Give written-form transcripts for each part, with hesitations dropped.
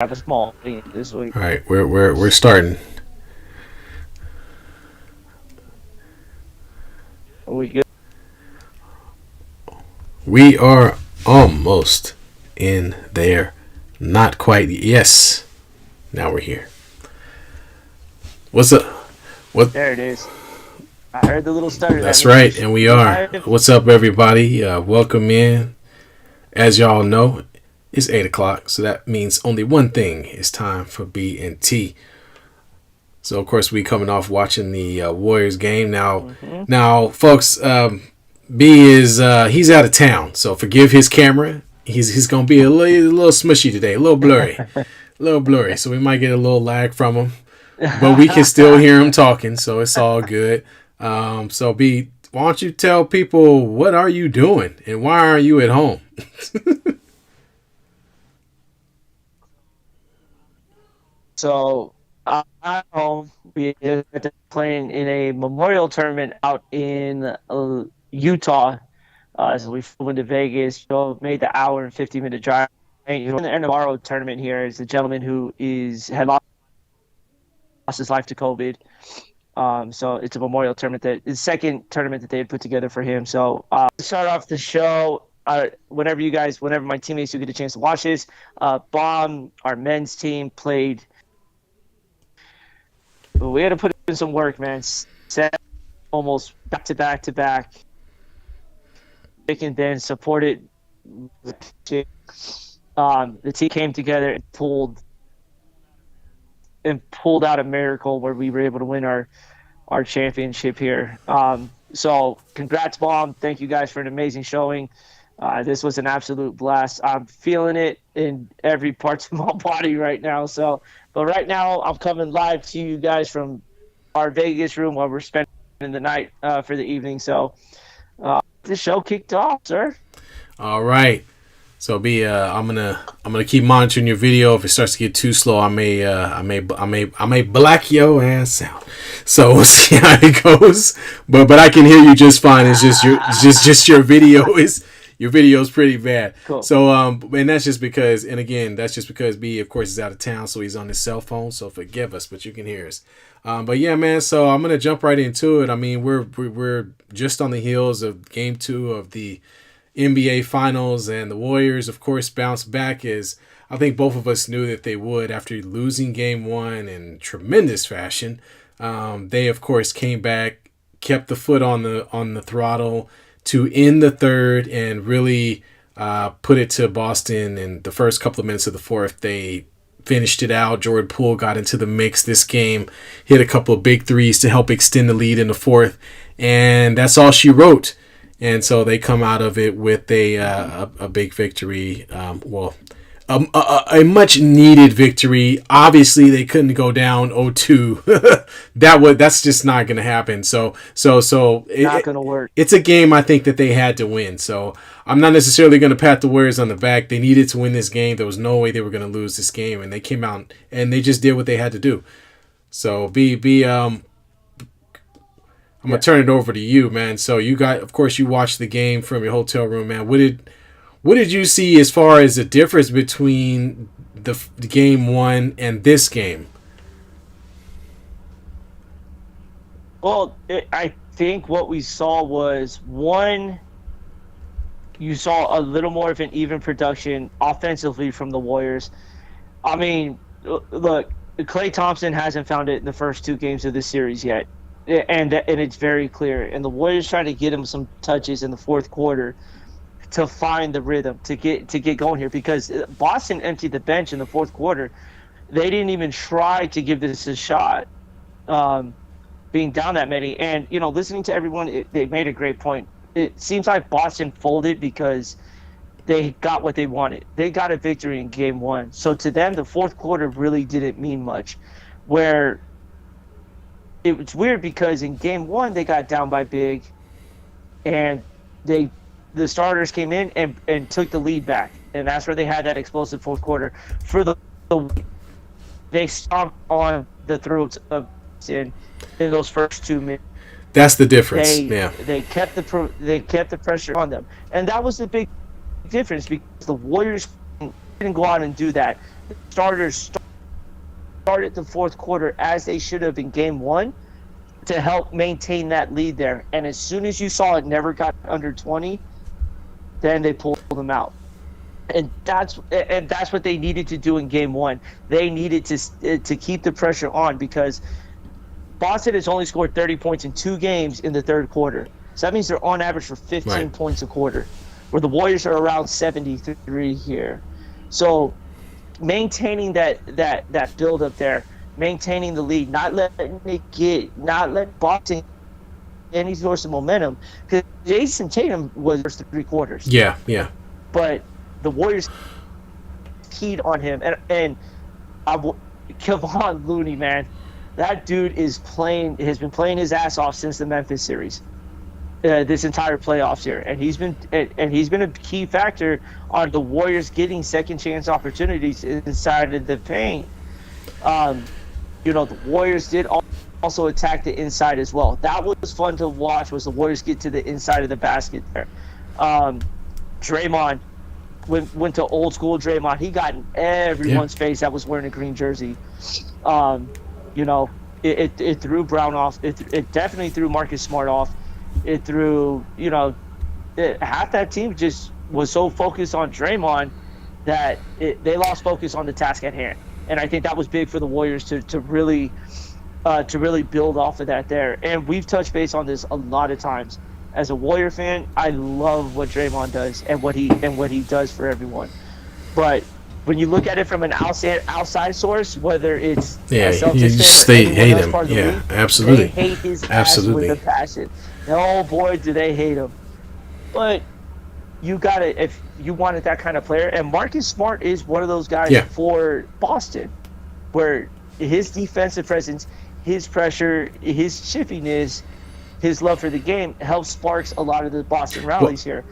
have a small thing this week. All right, we're starting. Are we good? We are almost in there. Not quite. Yes. Now we're here. What's up? What? There it is. I heard the little stutter. That That's right, means and we we're are. live. What's up, everybody? Welcome in. As y'all know, it's 8 o'clock, so that means only one thing. It's time for B and T. So of course we coming off watching the Warriors game now. Mm-hmm. Now, folks, B is he's out of town, so forgive his camera. He's gonna be a little smushy today, a little blurry. So we might get a little lag from him, but we can still hear him talking, so it's all good. So B, why don't you tell people what are you doing and why aren't you at home? So I'm home. We are playing in a memorial tournament out in Utah. So we flew into Vegas. Made the hour and 50-minute drive. In the Navarro tournament here is a gentleman who had lost his life to COVID. So it's a memorial tournament it's the second tournament that they had put together for him. So to start off the show, whenever my teammates do get a chance to watch this, Bron, our men's team, played. We had to put in some work, man. Set almost back to back to back. They can then support it. The team came together and pulled out a miracle where we were able to win our championship here. So congrats, Bron. Thank you guys for an amazing showing. This was an absolute blast. I'm feeling it in every part of my body right now. But right now I'm coming live to you guys from our Vegas room while we're spending the night for the evening. So the show kicked off, sir. All right. So B, I'm gonna keep monitoring your video. If it starts to get too slow, I may black your ass out. So we'll see how it goes. But I can hear you just fine. It's just your video is pretty bad. Cool. So and that's just because B, of course, is out of town, so he's on his cell phone. So forgive us, but you can hear us. But yeah, man. So I'm gonna jump right into it. I mean, we're just on the heels of Game 2 of the NBA Finals, and the Warriors, of course, bounced back as I think both of us knew that they would after losing Game 1 in tremendous fashion. They, of course, came back, kept the foot on the throttle to end the third and really put it to Boston. In the first couple of minutes of the fourth, they finished it out. Jordan Poole got into the mix this game, hit a couple of big threes to help extend the lead in the fourth, and that's all she wrote. And so they come out of it with a big victory. A much needed victory. Obviously, they couldn't go down 0-2. That's just not going to happen. So Not gonna work. It's a game I think that they had to win. So I'm not necessarily going to pat the Warriors on the back. They needed to win this game. There was no way they were going to lose this game, and they came out and they just did what they had to do. So I'm gonna turn it over to you, man. So of course, you watched the game from your hotel room, man. What did you see as far as the difference between the Game 1 and this game? Well, I think what we saw was one. You saw a little more of an even production offensively from the Warriors. I mean, look, Klay Thompson hasn't found it in the first two games of this series yet. And it's very clear. And the Warriors trying to get him some touches in the fourth quarter to find the rhythm, to get going here. Because Boston emptied the bench in the fourth quarter. They didn't even try to give this a shot, being down that many. And, listening to everyone, they made a great point. It seems like Boston folded because they got what they wanted. They got a victory in Game 1. So to them, the fourth quarter really didn't mean much. Where it was weird because in Game 1 they got down by big, and the starters came in and took the lead back, and that's where they had that explosive fourth quarter. For they stomped on the throats of in those first 2 minutes. That's the difference. Yeah, they kept the pressure on them, and that was the big difference because the Warriors didn't go out and do that. starters started the fourth quarter as they should have in game one to help maintain that lead there. And as soon as you saw it never got under 20, then they pulled them out. And that's what they needed to do in game one. They needed to keep the pressure on because Boston has only scored 30 points in 2 games in the third quarter. So that means they're on average for 15 points a quarter, where the Warriors are around 73 here. So maintaining that build up there, maintaining the lead, not letting Boston any source of momentum, because Jason Tatum was the first 3 quarters. Yeah. But the Warriors keyed on him, and Kevon Looney, man, that dude has been playing his ass off since the Memphis series, this entire playoffs here, and he's been a key factor on the Warriors getting second chance opportunities inside of the paint. The Warriors did also attack the inside as well. That was fun to watch. Was the Warriors get to the inside of the basket there? Draymond went to old school Draymond. He got in everyone's face that was wearing a green jersey. It threw Brown off. It definitely threw Marcus Smart off. It threw, half that team just was so focused on Draymond that they lost focus on the task at hand. And I think that was big for the Warriors to really build off of that there. And we've touched base on this a lot of times. As a Warrior fan, I love what Draymond does and what he does for everyone. But when you look at it from an outside source, whether it's they hate him. Yeah, absolutely. They hate his ass with a passion. Oh boy, do they hate him. But if you wanted that kind of player, and Marcus Smart is one of those guys for Boston, where his defensive presence, his pressure, his chipiness, his love for the game helps sparks a lot of the Boston rallies here.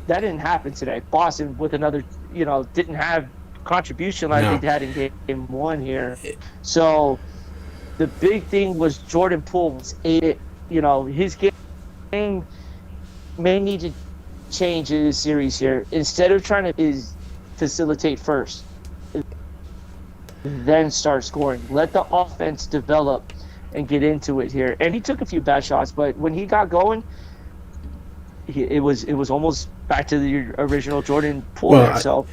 That didn't happen today. Boston with another, didn't have contribution like they had in game one here. So the big thing was Jordan Poole was his game may need to change in this series here. Instead of trying to facilitate first, then start scoring. Let the offense develop and get into it here. And he took a few bad shots, but when he got going, it was almost back to the original Jordan Poole. So,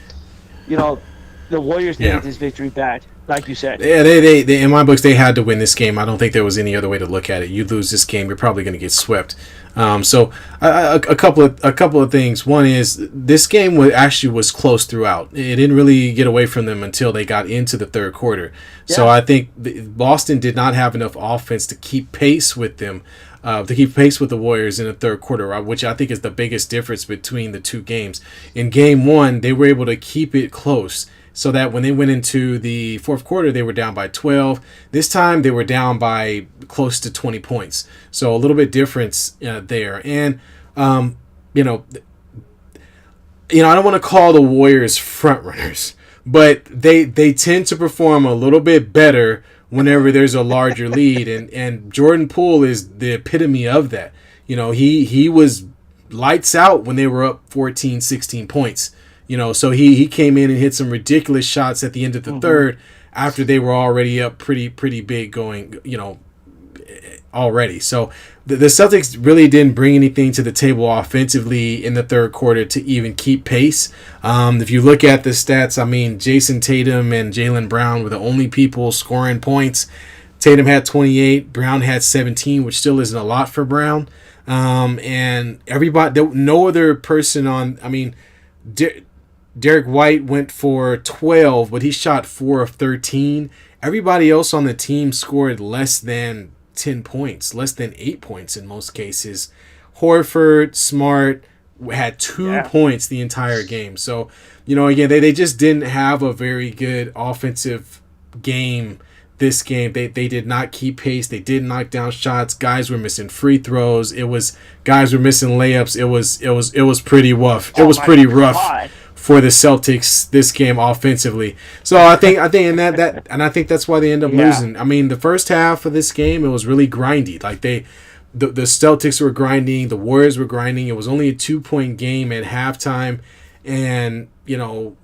the Warriors needed this victory bad, like you said. Yeah, they in my books they had to win this game. I don't think there was any other way to look at it. You lose this game, you're probably going to get swept. So a couple of things. One is this game was close throughout. It didn't really get away from them until they got into the third quarter. Yeah. So I think Boston did not have enough offense to keep pace with them. To keep pace with the Warriors in the third quarter, which I think is the biggest difference between the two games. In game one, they were able to keep it close so that when they went into the fourth quarter, they were down by 12. This time, they were down by close to 20 points. So a little bit difference there. And, I don't want to call the Warriors front runners, but they tend to perform a little bit better whenever there's a larger lead, and Jordan Poole is the epitome of that. He was lights out when they were up 14, 16 points. So he came in and hit some ridiculous shots at the end of the third after they were already up pretty big going, already. So the Celtics really didn't bring anything to the table offensively in the third quarter to even keep pace. If you look at the stats, I mean, Jason Tatum and Jaylen Brown were the only people scoring points. Tatum had 28, Brown had 17, which still isn't a lot for Brown. And everybody, no other person on, Derek White went for 12, but he shot 4 of 13. Everybody else on the team scored less than 10 points, less than 8 points in most cases. Horford, Smart had 2 points the entire game. So, again, they just didn't have a very good offensive game this game. They did not keep pace. They did knock down shots. Guys were missing free throws. Guys were missing layups. It was pretty rough. It was pretty rough for the Celtics this game offensively. So I think and I think that's why they end up losing. I mean, the first half of this game, it was really grindy. Like the Celtics were grinding, the Warriors were grinding. It was only a 2-point game at halftime, and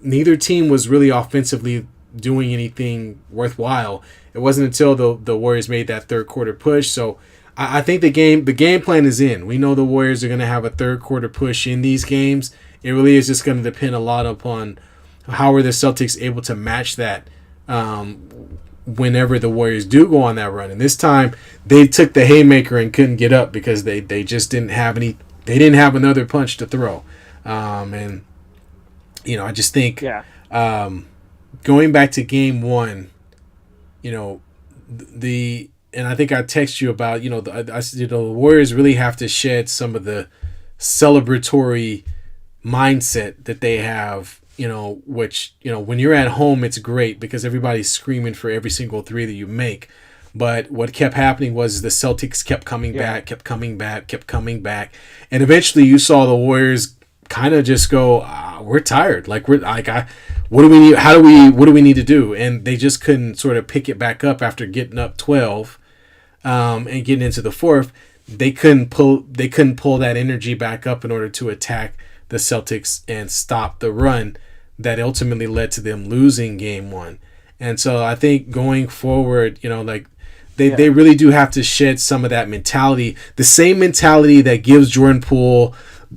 neither team was really offensively doing anything worthwhile. It wasn't until the Warriors made that third quarter push. So I think the game plan is in. We know the Warriors are going to have a third quarter push in these games. It really is just going to depend a lot upon how are the Celtics able to match that whenever the Warriors do go on that run. And this time they took the haymaker and couldn't get up because they just didn't have any. They didn't have another punch to throw. And I just think Yeah. Going back to game one, and I think I text you about the Warriors really have to shed some of the celebratory mindset that they have. Which when you're at home, it's great because everybody's screaming for every single three that you make. But what kept happening was the Celtics kept coming back, kept coming back, and eventually you saw the Warriors kind of just go, "We're tired. Like what do we need? What do we need to do?" And they just couldn't sort of pick it back up after getting up 12, and getting into the fourth. They couldn't pull that energy back up in order to attack the Celtics and stop the run that ultimately led to them losing game one. And so I think going forward, they really do have to shed some of that mentality, the same mentality that gives Jordan Poole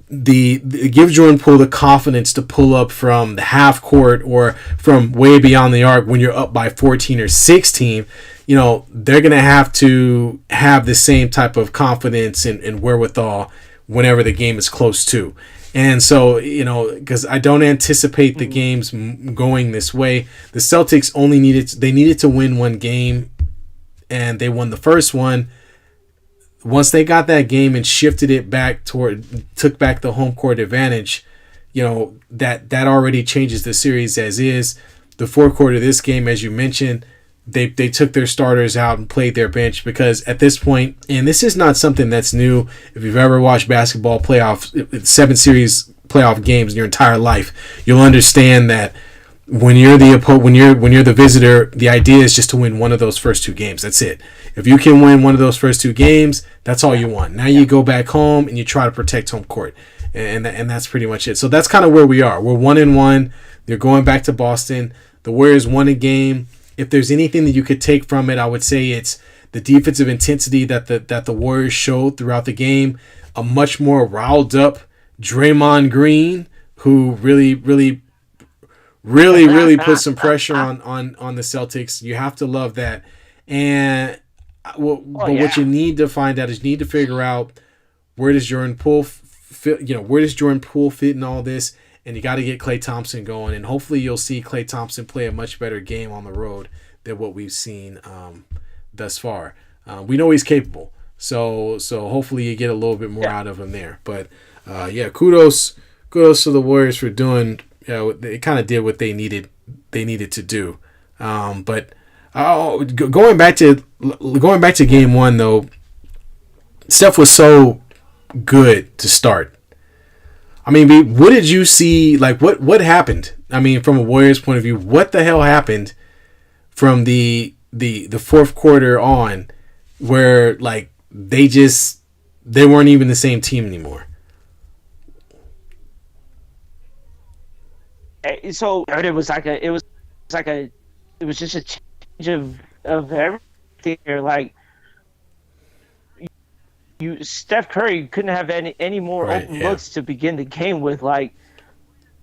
the confidence to pull up from the half court or from way beyond the arc when you're up by 14 or 16. They're going to have the same type of confidence and wherewithal whenever the game is close to. And so, because I don't anticipate the games going this way. The Celtics needed to win one game, and they won the first one. Once they got that game and shifted it back took back the home court advantage, that already changes the series as is. The fourth quarter of this game, as you mentioned, they took their starters out and played their bench because at this point, and this is not something that's new. If you've ever watched basketball playoffs, 7-series playoff games in your entire life, you'll understand that when you're the visitor, the idea is just to win one of those first two games. That's it. If you can win one of those first two games, that's all you want. Now you go back home and you try to protect home court, and that's pretty much it. So that's kind of where we are. We're 1-1. They're going back to Boston. The Warriors won a game. If there's anything that you could take from it, I would say it's the defensive intensity that the Warriors showed throughout the game. A much more riled up Draymond Green, who really put some pressure on the Celtics. You have to love that. And what you need to find out is you need to figure out where does Jordan Poole fit in all this. And you got to get Klay Thompson going, and hopefully you'll see Klay Thompson play a much better game on the road than what we've seen thus far. We know he's capable, so hopefully you get a little bit more out of him there. But kudos to the Warriors for doing. They kind of did what they needed to do. But going back to game one though, Steph was so good to start. I mean, what did you see? Like, what happened? I mean, from a Warriors point of view, what the hell happened from the fourth quarter on, where like they weren't even the same team anymore? So it was just a change of everything here. Like, Steph Curry couldn't have any more open looks to begin the game with. Like,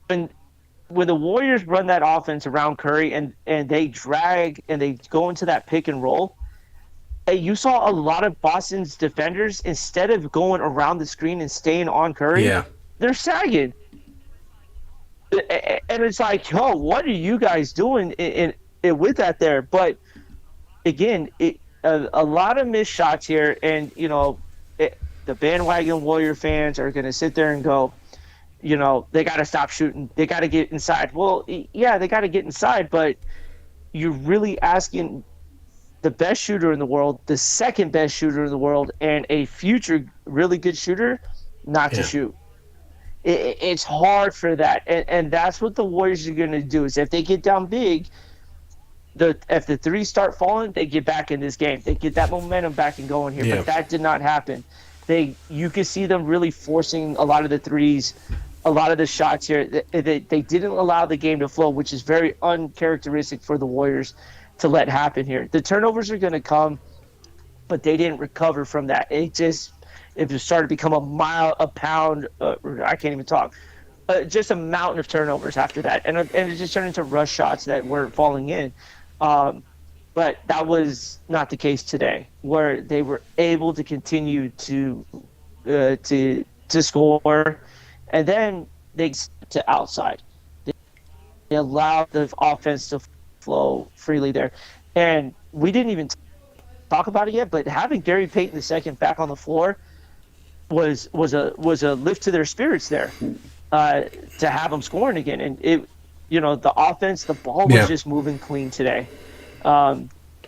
when the Warriors run that offense around Curry and they drag and they go into that pick and roll, you saw a lot of Boston's defenders, instead of going around the screen and staying on Curry, they're sagging. And it's like, yo, what are you guys doing with that there? But again, a lot of missed shots here, and the bandwagon Warrior fans are going to sit there and go, they got to stop shooting. They got to get inside. Well, yeah, they got to get inside, but you're really asking the best shooter in the world, the second best shooter in the world, and a future really good shooter not to shoot. It's hard for that. And that's what the Warriors are going to do, is if they get down big, if the threes start falling, they get back in this game. They get that momentum back and going here. Yeah. But that did not happen. You could see them really forcing a lot of the threes a lot of the shots here, they didn't allow the game to flow, which is very uncharacteristic for the Warriors to let happen here. The turnovers are going to come, but they didn't recover from that. It just started to become a pound. I can't even talk. Just a mountain of turnovers after that, and it just turned into rush shots that weren't falling in. But that was not the case today, where they were able to continue to score, and then they to outside. They allowed the offense to flow freely there, and we didn't even talk about it yet. But having Gary Payton II back on the floor was a lift to their spirits there, to have them scoring again. And the offense, the ball was just moving clean today.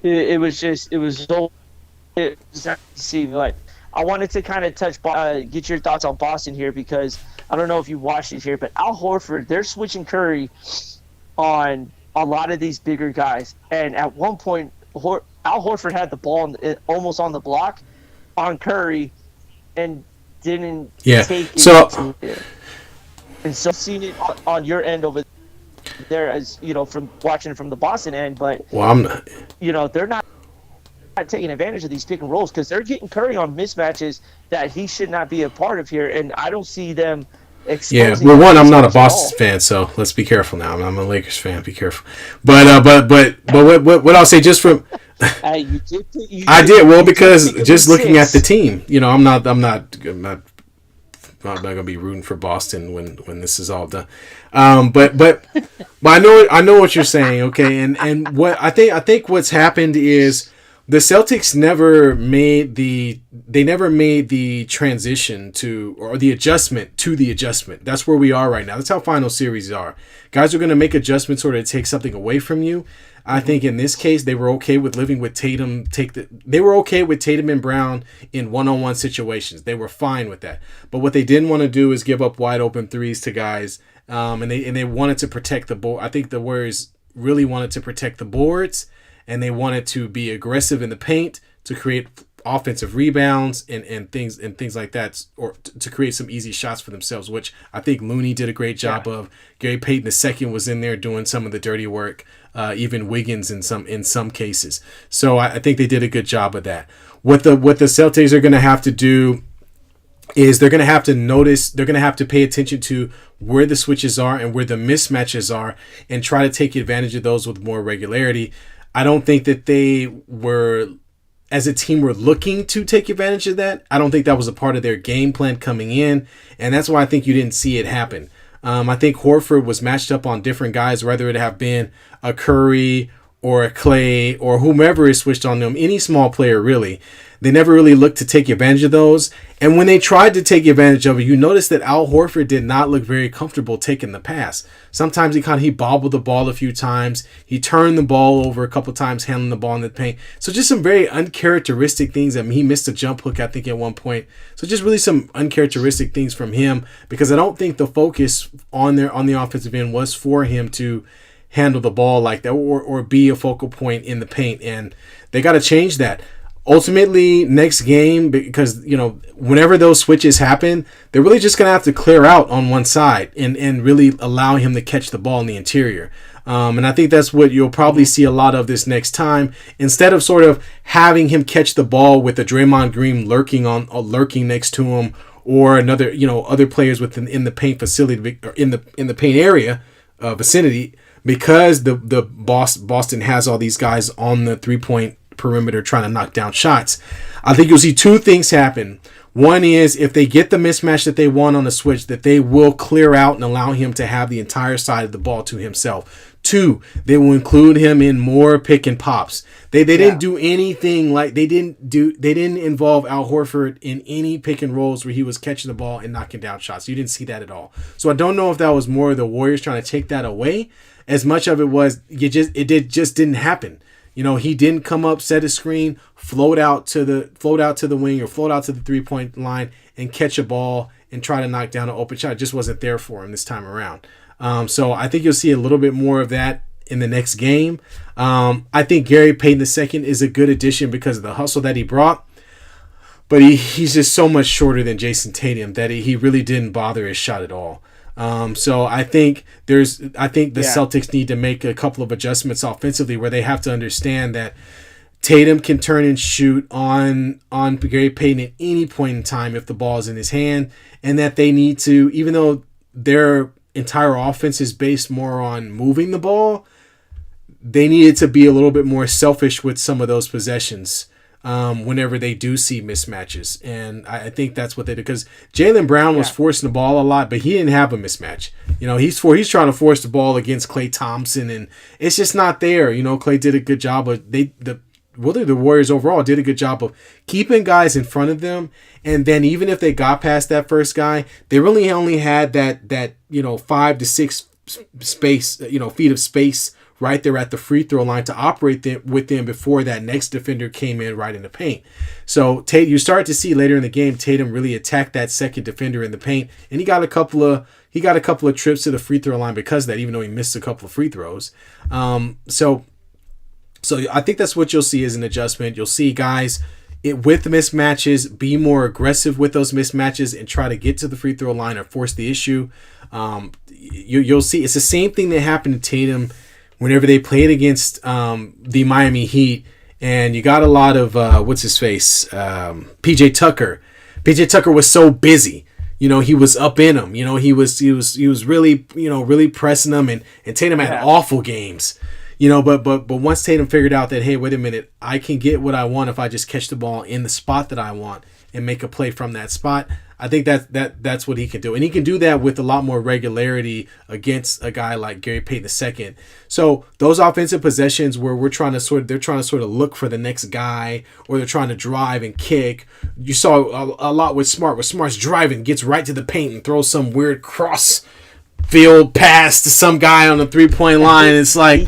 It was so see. But I wanted to kind of get your thoughts on Boston here, because I don't know if you watched it here, but Al Horford, they're switching Curry on a lot of these bigger guys, and at one point Al Horford had the ball almost on the block on Curry and didn't take it. So, and so seen it on your end over there, as from watching it from the Boston end, but I'm not. They're not taking advantage of these pick and rolls, because they're getting Curry on mismatches that he should not be a part of here, and I don't see them. Yeah, well, one, I'm not a Boston fan, so let's be careful now. I'm a Lakers fan. Be careful. But what I'll say, just from I did well, because just looking at the team, I'm not gonna be rooting for Boston when this is all done. But I know what you're saying, okay? And what I think what's happened is the Celtics never made the transition or the adjustment to the adjustment. That's where we are right now. That's how final series are. Guys are going to make adjustments sort of to take something away from you. I think in this case they were okay with living with Tatum. They were okay with Tatum and Brown in one-on-one situations. They were fine with that. But what they didn't want to do is give up wide open threes to guys. And they wanted to protect the board. I think the Warriors really wanted to protect the boards, and they wanted to be aggressive in the paint to create offensive rebounds and things like that, or to create some easy shots for themselves, which I think Looney did a great job of. Gary Payton II was in there doing some of the dirty work, even Wiggins in some cases. So I think they did a good job of that. What the Celtics are going to have to do is they're going to have to pay attention to where the switches are and where the mismatches are, and try to take advantage of those with more regularity. I don't think that they were, as a team, were looking to take advantage of that. I don't think that was a part of their game plan coming in, and that's why I think you didn't see it happen. I think Horford was matched up on different guys, whether it have been a Curry or a Clay or whomever is switched on them, any small player really. They never really looked to take advantage of those. And when they tried to take advantage of it, you notice that Al Horford did not look very comfortable taking the pass. Sometimes he bobbled the ball a few times. He turned the ball over a couple times, handling the ball in the paint. So just some very uncharacteristic things. I mean, he missed a jump hook, I think, at one point. So just really some uncharacteristic things from him, because I don't think the focus on the offensive end was for him to handle the ball like that or be a focal point in the paint. And they got to change that. Ultimately, next game, because, whenever those switches happen, they're really just going to have to clear out on one side and really allow him to catch the ball in the interior. And I think that's what you'll probably see a lot of this next time. Instead of sort of having him catch the ball with a Draymond Green lurking next to him, or another, other players in the paint facility, or in the paint area vicinity, because the Boston has all these guys on the 3-point perimeter trying to knock down shots. I think you'll see two things happen. One is, if they get the mismatch that they want on the switch, that they will clear out and allow him to have the entire side of the ball to himself. Two, they will include him in more pick and pops. They didn't do anything like they didn't involve Al Horford in any pick and rolls where he was catching the ball and knocking down shots. You didn't see that at all. So I don't know if that was more the Warriors trying to take that away, as much of it was it just didn't happen. He didn't come up, set a screen, float out to the wing or float out to the 3-point line and catch a ball and try to knock down an open shot. It just wasn't there for him this time around. So I think you'll see a little bit more of that in the next game. I think Gary Payton II is a good addition because of the hustle that he brought. But he's just so much shorter than Jason Tatum that he really didn't bother his shot at all. So I think the Yeah, Celtics need to make a couple of adjustments offensively where they have to understand that Tatum can turn and shoot on Gary Payton at any point in time if the ball is in his hand, and that they need to, even though their entire offense is based more on moving the ball, they needed to be a little bit more selfish with some of those possessions whenever they do see mismatches. And I think that's what they did because Jaylen Brown was yeah, forcing the ball a lot, but he didn't have a mismatch. He's trying to force the ball against Klay Thompson, and it's just not there. Klay did a good job of the Warriors overall did a good job of keeping guys in front of them, and then even if they got past that first guy, they really only had that 5 to 6 feet of space right there at the free throw line to operate with them before that next defender came in right in the paint. So you start to see later in the game Tatum really attacked that second defender in the paint, and he got a couple of trips to the free throw line because of that, even though he missed a couple of free throws. So I think that's what you'll see as an adjustment. You'll see guys with mismatches be more aggressive with those mismatches and try to get to the free throw line or force the issue. You'll see it's the same thing that happened to Tatum whenever they played against the Miami Heat, and you got a lot of what's his face, PJ Tucker. PJ Tucker was so busy. He was up in him. He was really really pressing them, and Tatum had yeah. awful games. But once Tatum figured out that, hey, wait a minute, I can get what I want if I just catch the ball in the spot that I want and make a play from that spot. I think that's what he can do, and he can do that with a lot more regularity against a guy like Gary Payton II. So those offensive possessions where they're trying to sort of look for the next guy, or they're trying to drive and kick. You saw a lot with Smart. Where Smart's driving, gets right to the paint and throws some weird cross field pass to some guy on the 3-point line. It's like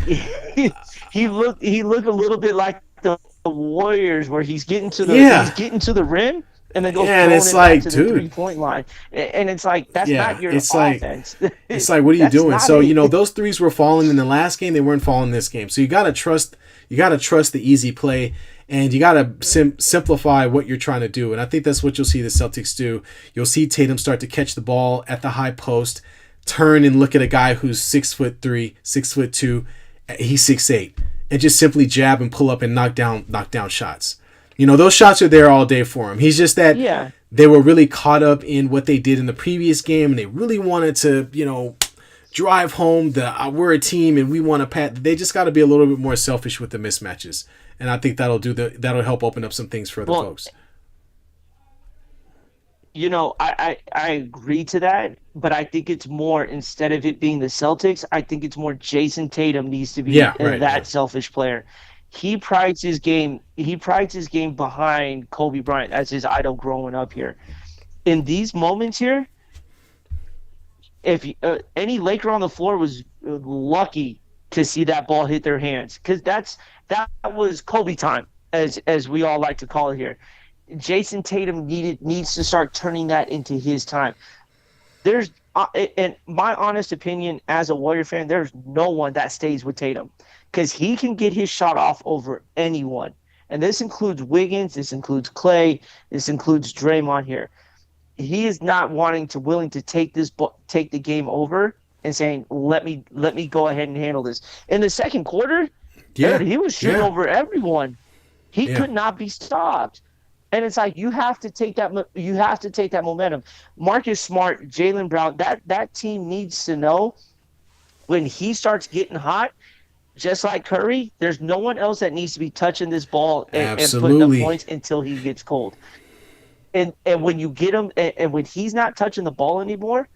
he looked a little bit like the Warriors, where he's getting to yeah, the rim and then goes yeah, and throwing it's it back like, to the dude, 3-point line, and it's like that's yeah, not your it's like offense. it's like what are you That's doing? not So it. those threes were falling in the last game. They weren't falling in this game. So you gotta trust the easy play. And you got to simplify what you're trying to do. And I think that's what you'll see the Celtics do. You'll see Tatum start to catch the ball at the high post, turn and look at a guy who's 6'3", 6'2", he's 6'8", and just simply jab and pull up and knock down shots. Those shots are there all day for him. He's just that Yeah, they were really caught up in what they did in the previous game, and they really wanted to, drive home we're a team and we want to pat. They just got to be a little bit more selfish with the mismatches, and I think that'll help open up some things for other well, folks. I agree to that, but I think it's more, instead of it being the Celtics, I think it's more Jason Tatum needs to be Yeah, right. Yeah, that selfish player. He prides his game behind Kobe Bryant as his idol growing up here. In these moments here, if any Laker on the floor was lucky to see that ball hit their hands, because that was Kobe time, as we all like to call it here. Jason Tatum needs to start turning that into his time. There's in my honest opinion as a Warrior fan, there's no one that stays with Tatum, because he can get his shot off over anyone, and this includes Wiggins, this includes Clay, this includes Draymond here. He is not willing to take the game over and saying, let me go ahead and handle this. In the second quarter, dude, yeah, he was shooting yeah, over everyone. He yeah. could not be stopped. And it's like you have to take that momentum. Marcus Smart, Jaylen Brown, that team needs to know, when he starts getting hot, just like Curry, there's no one else that needs to be touching this ball and putting up Absolutely. points until he gets cold. And when you get him, and when he's not touching the ball anymore,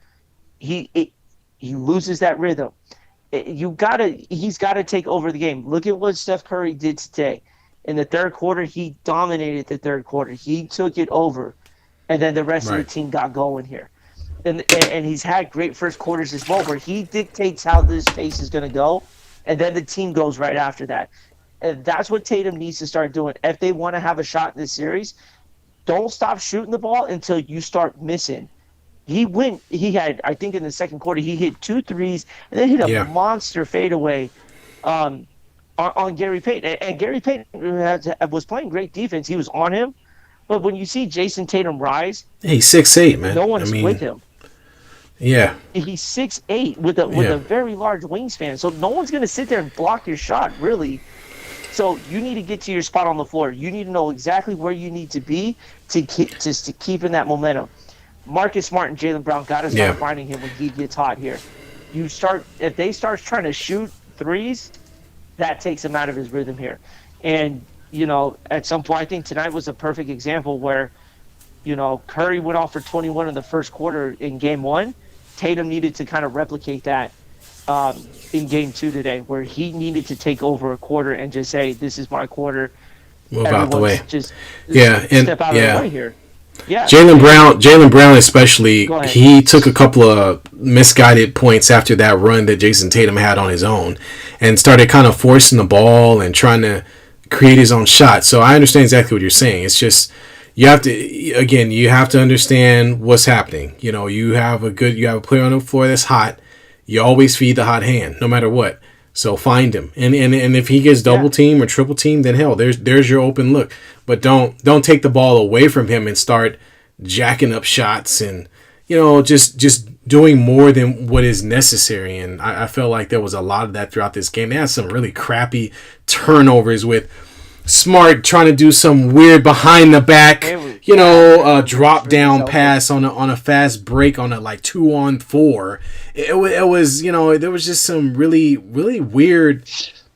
he it, he loses that rhythm. He's gotta take over the game. Look at what Steph Curry did today. In the third quarter, he dominated the third quarter. He took it over, and then the rest of the Right. team got going here. And he's had great first quarters as well, where he dictates how this pace is going to go, and then the team goes right after that. And that's what Tatum needs to start doing if they want to have a shot in this series. Don't stop shooting the ball until you start missing. He had, I think in the second quarter, he hit two threes and then hit a Yeah. monster fadeaway um, on Gary Payton. And Gary Payton was playing great defense. He was on him. But when you see Jason Tatum rise, Hey, 6'8", man. no I one's with mean, him. Yeah. He's 6'8" with Yeah. a very large wingspan. So no one's going to sit there and block your shot, really. So you need to get to your spot on the floor. You need to know exactly where you need to be to keep in that momentum. Marcus Smart and Jaylen Brown got to Yeah. start finding him when he gets hot here. You start if they start trying to shoot threes, that takes him out of his rhythm here. And at some point, I think tonight was a perfect example where Curry went off for 21 in the first quarter in game one. Tatum needed to kind of replicate that in game two today, where he needed to take over a quarter and just say, "This is my quarter. Move out the way. Everyone's just Yeah, and step out of the yeah, way here." Yeah, and Jaylen Brown especially, go ahead. he took a couple of misguided points after that run that Jason Tatum had on his own, and started kind of forcing the ball and trying to create his own shot. So I understand exactly what you're saying. It's just you have to understand what's happening. You have a player on the floor that's hot. You always feed the hot hand, no matter what. So find him, and if he gets double Yeah, team or triple team, then hell, there's your open look. But don't take the ball away from him and start jacking up shots and just doing more than what is necessary. And I felt like there was a lot of that throughout this game. They had some really crappy turnovers with Smart trying to do some weird behind the back, drop really down selfish. pass on a fast break on a like 2-on-4. It was there was just some really really weird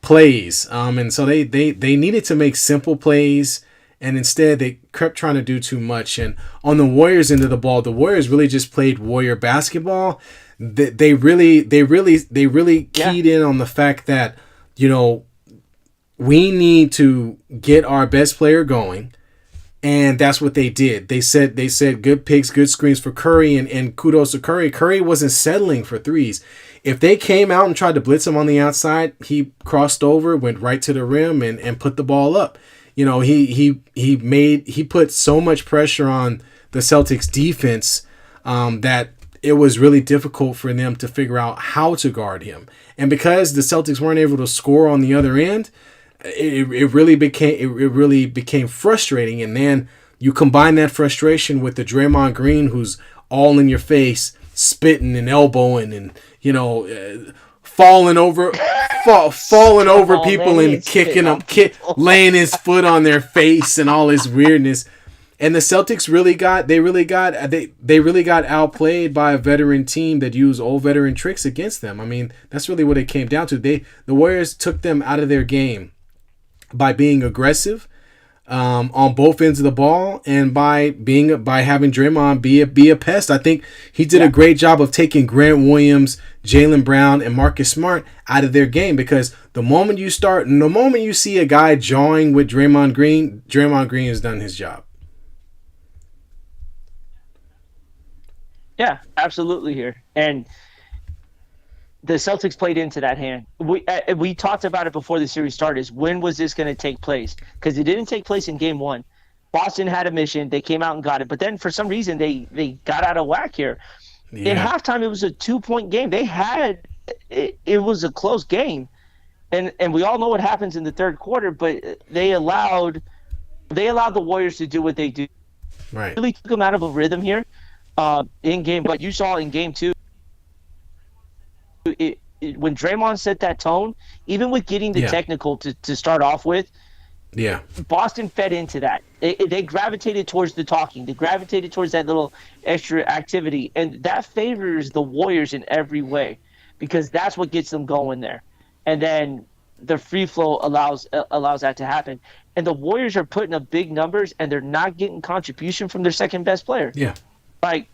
plays. And so they needed to make simple plays, and instead they kept trying to do too much. And on the Warriors end of the ball, the Warriors really just played Warrior basketball. They really Yeah, keyed in on the fact that you know we need to get our best player going, and that's what they did. They said good picks, good screens for Curry, and kudos to Curry. Curry wasn't settling for threes. If they came out and tried to blitz him on the outside, he crossed over, went right to the rim, and put the ball up. He put so much pressure on the Celtics defense that it was really difficult for them to figure out how to guard him. And because the Celtics weren't able to score on the other end, it really became frustrating. And then you combine that frustration with the Draymond Green, who's all in your face, spitting and elbowing, and falling over, falling over oh people man, he and ain't spitting kicking them, on people. laying his foot on their face and all his weirdness. And the Celtics really got outplayed by a veteran team that used old veteran tricks against them. I mean, that's really what it came down to. The Warriors took them out of their game by being aggressive on both ends of the ball, and by having Draymond be a pest. I think he did a Yeah, great job of taking Grant Williams, Jaylen Brown, and Marcus Smart out of their game, because the moment you see a guy jawing with Draymond Green has done his job. yeah, absolutely here. And the Celtics played into that hand. We talked about it before the series started. Is when was this going to take place? Because it didn't take place in game one. Boston had a mission. They came out and got it. But then for some reason they got out of whack here. In Yeah, halftime, it was a 2-point game. It was a close game, and we all know what happens in the third quarter. But they allowed the Warriors to do what they do. right. Really took them out of a rhythm here in game. But you saw in game two, when Draymond set that tone, even with getting the Yeah, technical to start off with, yeah, Boston fed into that. They gravitated towards the talking. They gravitated towards that little extra activity, and that favors the Warriors in every way because that's what gets them going there. And then the free flow allows that to happen. And the Warriors are putting up big numbers, and they're not getting contribution from their second best player. yeah, Like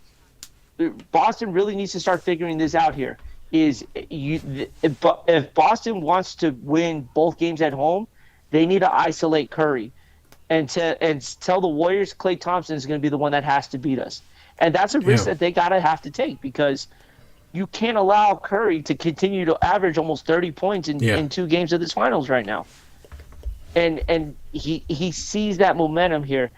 Boston really needs to start figuring this out here. If Boston wants to win both games at home, they need to isolate Curry and tell the Warriors Klay Thompson is going to be the one that has to beat us. And that's a risk yeah, that they gotta have to take because you can't allow Curry to continue to average almost 30 points yeah, in two games of this finals right now. And he sees that momentum here.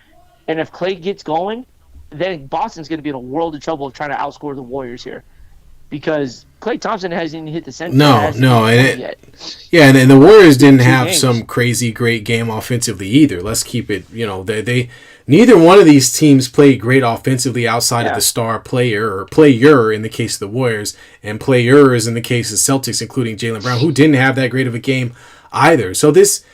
And if Klay gets going, then Boston's going to be in a world of trouble of trying to outscore the Warriors here. because Klay Thompson hasn't even hit the No, hasn't hit no, the and 20 it, yet yeah, and the Warriors in didn't two have some games. crazy great game offensively either. Let's keep it, they neither one of these teams played great offensively outside of the Yeah, star player or player in the case of the Warriors and players in the case of Celtics, including Jaylen Brown, who didn't have that great of a game either. So this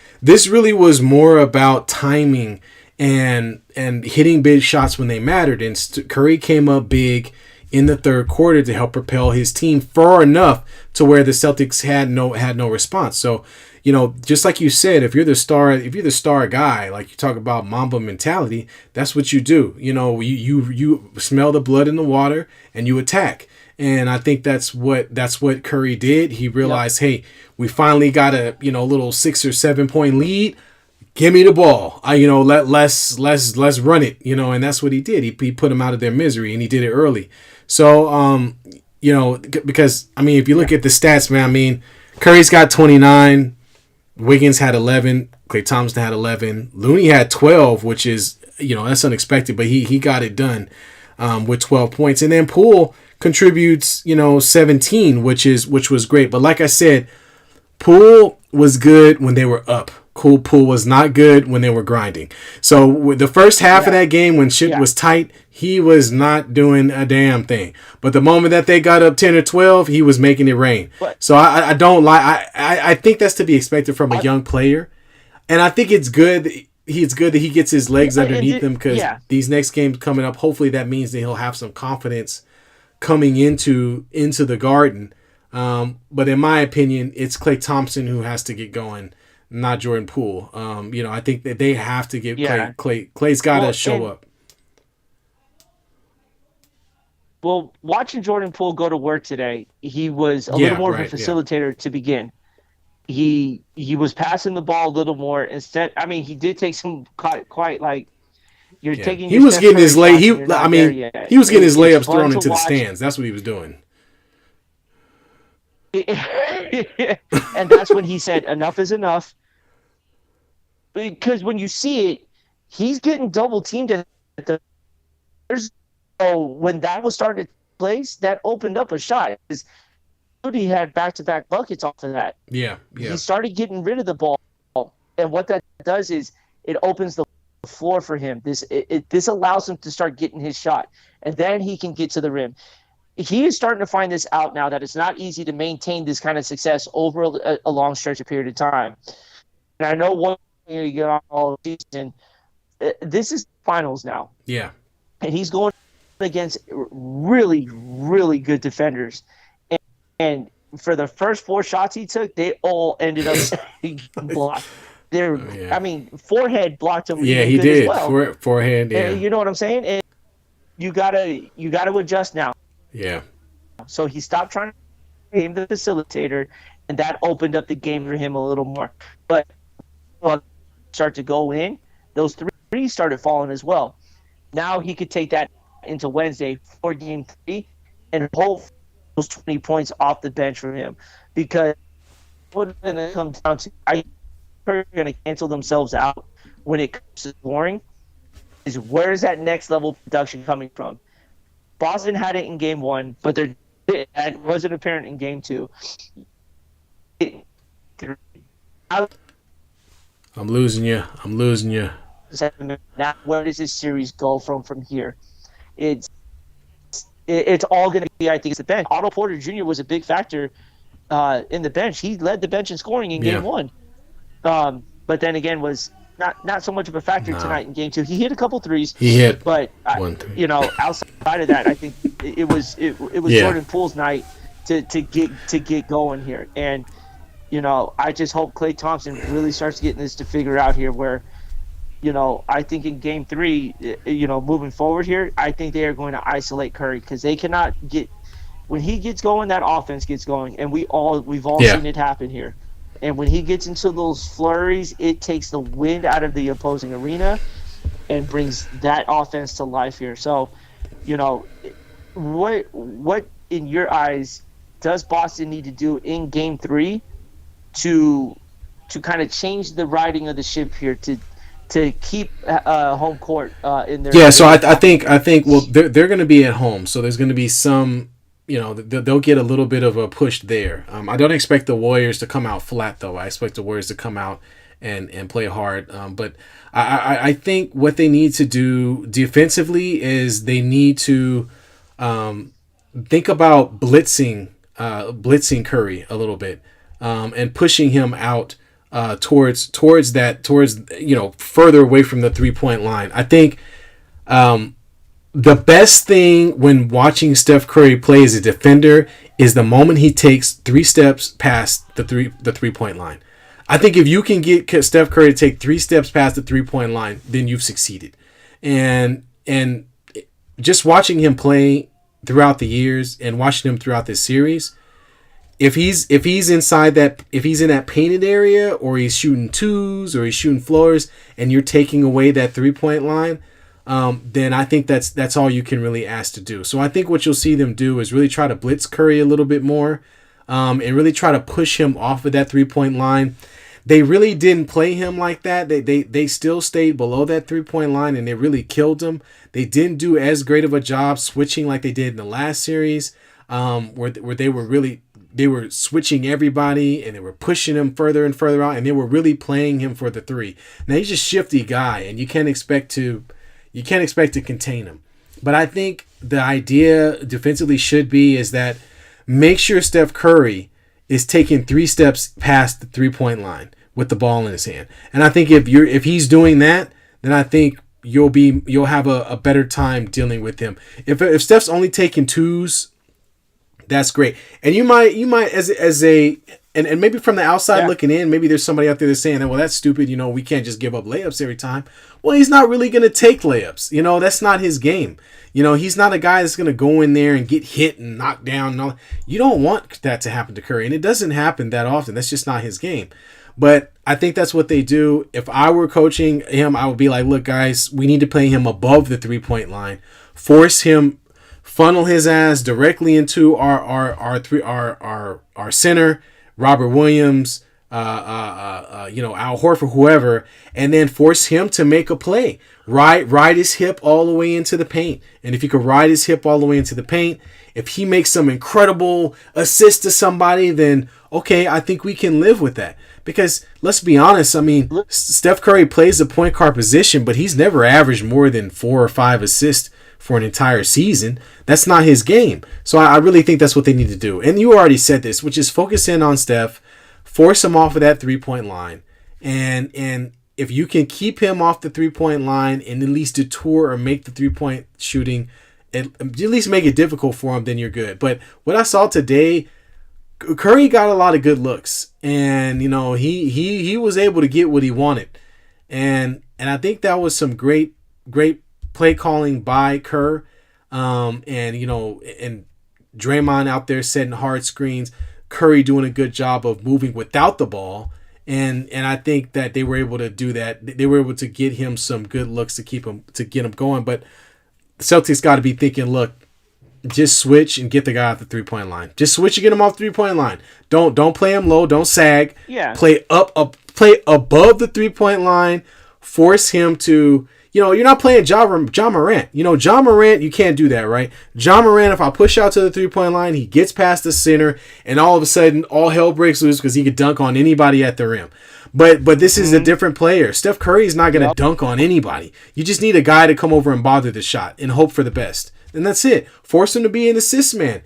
really was more about timing and hitting big shots when they mattered. And Curry came up big in the third quarter to help propel his team far enough to where the Celtics had no response. So, just like you said, if you're the star guy, like you talk about Mamba mentality, that's what you do. You smell the blood in the water and you attack. And I think that's what Curry did. He yep. realized, hey, we finally got a little 6 or 7 point lead. Give me the ball. Let's run it. And that's what he did. He put them out of their misery, and he did it early. So because I mean, if you Yeah, look at the stats, man, I mean, Curry's got 29, Wiggins had 11, Klay Thompson had 11, Looney had 12, which is that's unexpected, but he got it done with 12 points, and then Poole contributes 17, which was great. But like I said, Poole was good when they were up. Cool Poole was not good when they were grinding. So with the first half of yeah, that game when shit yeah. was tight, he was not doing a damn thing. But the moment that they got up 10 or 12, he was making it rain. But So I don't like I think that's to be expected from a I, young player. And I think it's good that he gets his legs underneath him because yeah, these next games coming up, hopefully that means that he'll have some confidence coming into the Garden. But in my opinion, it's Klay Thompson who has to get going, not Jordan Poole. I think that they have to get yeah. Clay's got to Well, show and up. well, watching Jordan Poole go to work today, he was a little Yeah, more of a right. Yeah, facilitator to begin. He was passing the ball a little more instead. I mean, he did take some quite like you're yeah. taking He your was Steph getting his Curry lay. shots and you're I not there mean, yet. he was getting his It's layups fun thrown to into the watch, stands. That's what he was doing. and that's when he said enough is enough. Because when you see it, he's getting double teamed at the. So when that was starting to take place, that opened up a shot. Because Rudy had back-to-back buckets off of that. Yeah, He yeah, started getting rid of the ball, and what that does is it opens the floor for him. This allows him to start getting his shot, and then he can get to the rim. He is starting to find this out now that it's not easy to maintain this kind of success over a long stretch of period of time. And I know one year you get on all season. This is finals now, yeah. and he's going against really, really good defenders. And for the first four shots he took, they all ended up blocked. They're, Oh, yeah, I mean, forehead blocked him yeah. even He good as did well. forehand. Yeah, You know what I'm saying? And you gotta adjust now. yeah, So he stopped trying to became the facilitator, and that opened up the game for him a little more. But well, start to go in, those threes started falling as well. Now he could take that into Wednesday for game three and hope those 20 points off the bench for him. Because what's going to come down to, I think they're going to cancel themselves out when it comes to scoring, is where is that next level production coming from? Boston had it in game one, but it wasn't apparent in game two. It, I'm losing you. I'm losing you. now, where does this series go from here? It's it's all going to be, I think, it's the bench. Otto Porter Jr. was a big factor in the bench. He led the bench in scoring in game Yeah, one, but then again was not so much of a factor nah. tonight in game two. He hit a couple threes, He hit but 1 3. outside of that, I think it was Yeah, Jordan Poole's night to get going here, and I just hope Klay Thompson really starts getting this to figure out here where. I think in game three, moving forward here, I think they are going to isolate Curry because they cannot get when he gets going, that offense gets going, and we've all yeah. seen it happen here. And when he gets into those flurries, it takes the wind out of the opposing arena and brings that offense to life here. So, you know, what in your eyes does Boston need to do in game three to kind of change the riding of the ship here to keep home court in their Yeah, so in I, their I think pocket I here. think well they're going to be at home, so there's going to be some they'll get a little bit of a push there. I don't expect the Warriors to come out flat though. I expect the Warriors to come out and play hard. But I think what they need to do defensively is they need to think about blitzing Curry a little bit, and pushing him out towards further away from the 3 point line. I think the best thing when watching Steph Curry play as a defender is the moment he takes 3 steps past the 3 point line. I think if you can get Steph Curry to take 3 steps past the 3 point line, then you've succeeded. And just watching him play throughout the years and watching him throughout this series, if he's in that painted area, or he's shooting twos, or he's shooting floors, and you're taking away that 3 point line, then I think that's all you can really ask to do. So I think what you'll see them do is really try to blitz Curry a little bit more, and really try to push him off of that 3 point line. They really didn't play him like that. They still stayed below that 3 point line, and they really killed him. They didn't do as great of a job switching like they did in the last series, where they were switching everybody, and they were pushing him further and further out, and they were really playing him for the three. Now he's a shifty guy, and you can't expect to contain him. But I think the idea defensively should be is that make sure Steph Curry is taking 3 steps past the 3 point line with the ball in his hand. And I think if he's doing that, then I think you'll have a better time dealing with him. If Steph's only taking twos, that's great. And you might as a and maybe from the outside looking in, maybe there's somebody out there that's saying, well, that's stupid. We can't just give up layups every time. Well, he's not really going to take layups. That's not his game. He's not a guy that's going to go in there and get hit and knocked down. And all. You don't want that to happen to Curry, and it doesn't happen that often. That's just not his game. But I think that's what they do. If I were coaching him, I would be like, look, guys, we need to play him above the 3 point line, force him, funnel his ass directly into our center, Robert Williams, Al Horford, whoever, and then force him to make a play. Ride his hip all the way into the paint. And if you could ride his hip all the way into the paint, if he makes some incredible assist to somebody, then okay, I think we can live with that. Because let's be honest, I mean, Steph Curry plays the point guard position, but he's never averaged more than 4 or 5 assists for an entire season. That's not his game. So I really think that's what they need to do. And you already said this, which is focus in on Steph, force him off of that 3 point line. And if you can keep him off the 3 point line and at least detour or make the 3 point shooting, at least make it difficult for him, then you're good. But what I saw today, Curry got a lot of good looks. And, he was able to get what he wanted. And I think that was some great play calling by Kerr, and Draymond out there setting hard screens, Curry doing a good job of moving without the ball, and I think that they were able to do that. They were able to get him some good looks to get him going. But the Celtics got to be thinking, look, just switch and get the guy off the 3 point line. Just switch and get him off the 3 point line. Don't play him low. Don't sag. Yeah. Play above the 3 point line. Force him to. You're not playing John Morant. John Morant, you can't do that, right? John Morant, if I push out to the 3 point line, he gets past the center, and all of a sudden, all hell breaks loose because he could dunk on anybody at the rim. But this is a different player. Steph Curry is not going to dunk on anybody. You just need a guy to come over and bother the shot and hope for the best. And that's it. Force him to be an assist man.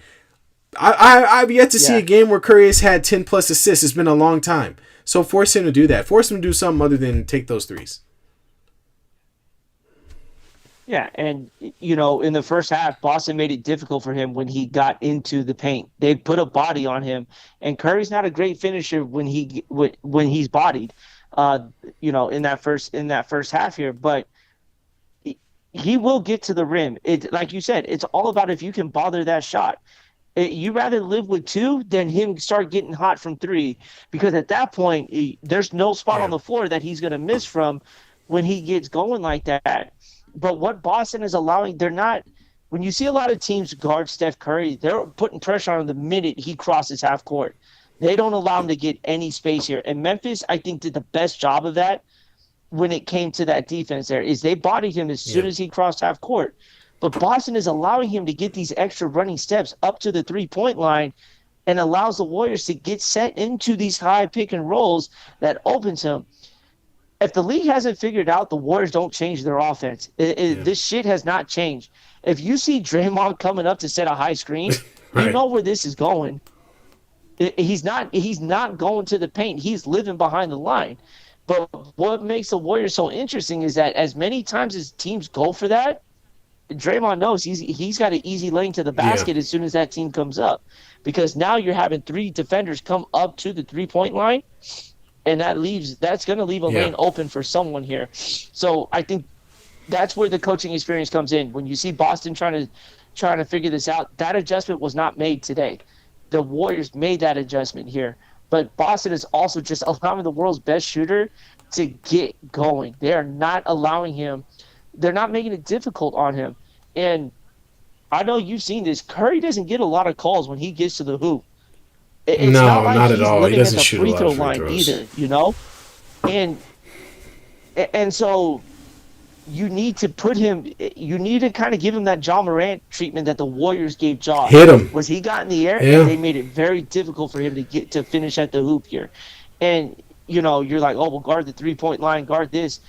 I've yet to see a game where Curry has had 10 plus assists. It's been a long time. So force him to do that. Force him to do something other than take those threes. Yeah, and in the first half, Boston made it difficult for him when he got into the paint. They put a body on him, and Curry's not a great finisher when he's bodied. In that first half here, but he will get to the rim. It, like you said, it's all about if you can bother that shot. You rather live with 2 than him start getting hot from 3, because at that point, there's no spot on the floor that he's going to miss from when he gets going like that. But what Boston is allowing, they're not – when you see a lot of teams guard Steph Curry, they're putting pressure on him the minute he crosses half court. They don't allow him to get any space here. And Memphis, I think, did the best job of that when it came to that defense there, is they bodied him as soon as he crossed half court. But Boston is allowing him to get these extra running steps up to the 3-point line and allows the Warriors to get set into these high pick and rolls that opens him. If the league hasn't figured out the Warriors don't change their offense, Yeah. this shit has not changed. If you see Draymond coming up to set a high screen, you Right. know where this is going. He's not going to the paint. He's living behind the line. But what makes the Warriors so interesting is that as many times as teams go for that, Draymond knows he's got an easy lane to the Yeah. basket as soon as that team comes up, because now you're having three defenders come up to the 3-point line, and that's going to leave a Yeah. lane open for someone here. So I think that's where the coaching experience comes in. When you see Boston trying to figure this out, that adjustment was not made today. The Warriors made that adjustment here, but Boston is also just allowing the world's best shooter to get going. They are not allowing him. They're not making it difficult on him. And I know you've seen this. Curry doesn't get a lot of calls when he gets to the hoop. It's not No, like not at he's all. He living at doesn't the shoot a free lot throw of free line throws. either, you know? And so you need to put him, you need to kind of give him that John Morant treatment that the Warriors gave Ja. Hit him. Was he got in the air and Yeah. they made it very difficult for him to finish at the hoop here. And you're like, oh, well, guard the 3-point line, guard this,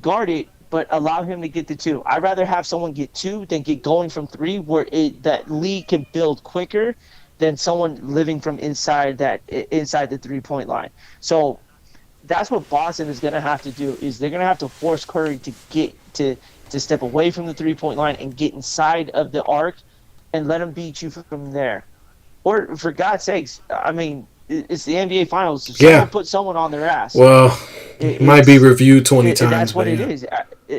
guard it, but allow him to get the two. I'd rather have someone get two than get going from three, where that lead can build quicker than someone living from inside the 3-point line. So that's what Boston is going to have to do. Is they're going to have to force Curry to get to step away from the 3-point line and get inside of the arc and let him beat you from there. Or for God's sakes, I mean, it's the NBA Finals. If Yeah. someone put someone on their ass, Well, might be it's reviewed 20 times, that's but what it yeah. is.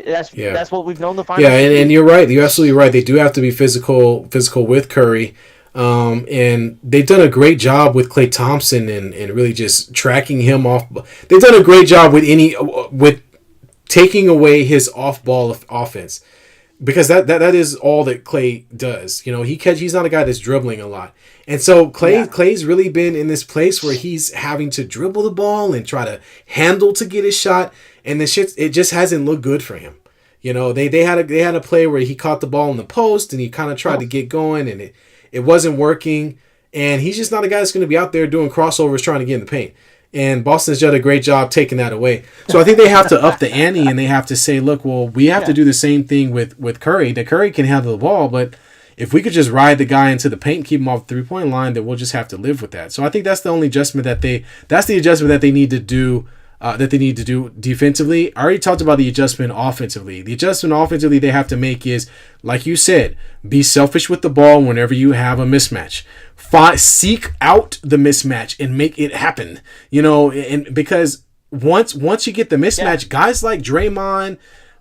That's Yeah. that's what we've known the Yeah, finals to and be. you're right. You're absolutely right. They do have to be physical with Curry. And they've done a great job with Klay Thompson and really just tracking him off. They've done a great job with taking away his off ball offense, because that is all that Klay does. He's not a guy that's dribbling a lot. And so Yeah. Clay's really been in this place where he's having to dribble the ball and try to handle to get his shot, and it just hasn't looked good for him. They had a play where he caught the ball in the post and he kind of tried to get going, and it wasn't working. And he's just not a guy that's going to be out there doing crossovers trying to get in the paint. And Boston's done a great job taking that away. So I think they have to up the ante, and they have to say, look, well, we have to Yeah. do the same thing with Curry. That Curry can handle the ball, but if we could just ride the guy into the paint and keep him off the 3-point line, then we'll just have to live with that. So I think that's the only adjustment that's the adjustment that they need to do. That they need to do defensively. I already talked about the adjustment offensively. The adjustment offensively they have to make is, like you said, be selfish with the ball whenever you have a mismatch. Seek out the mismatch and make it happen. And because once you get the mismatch, guys like Draymond,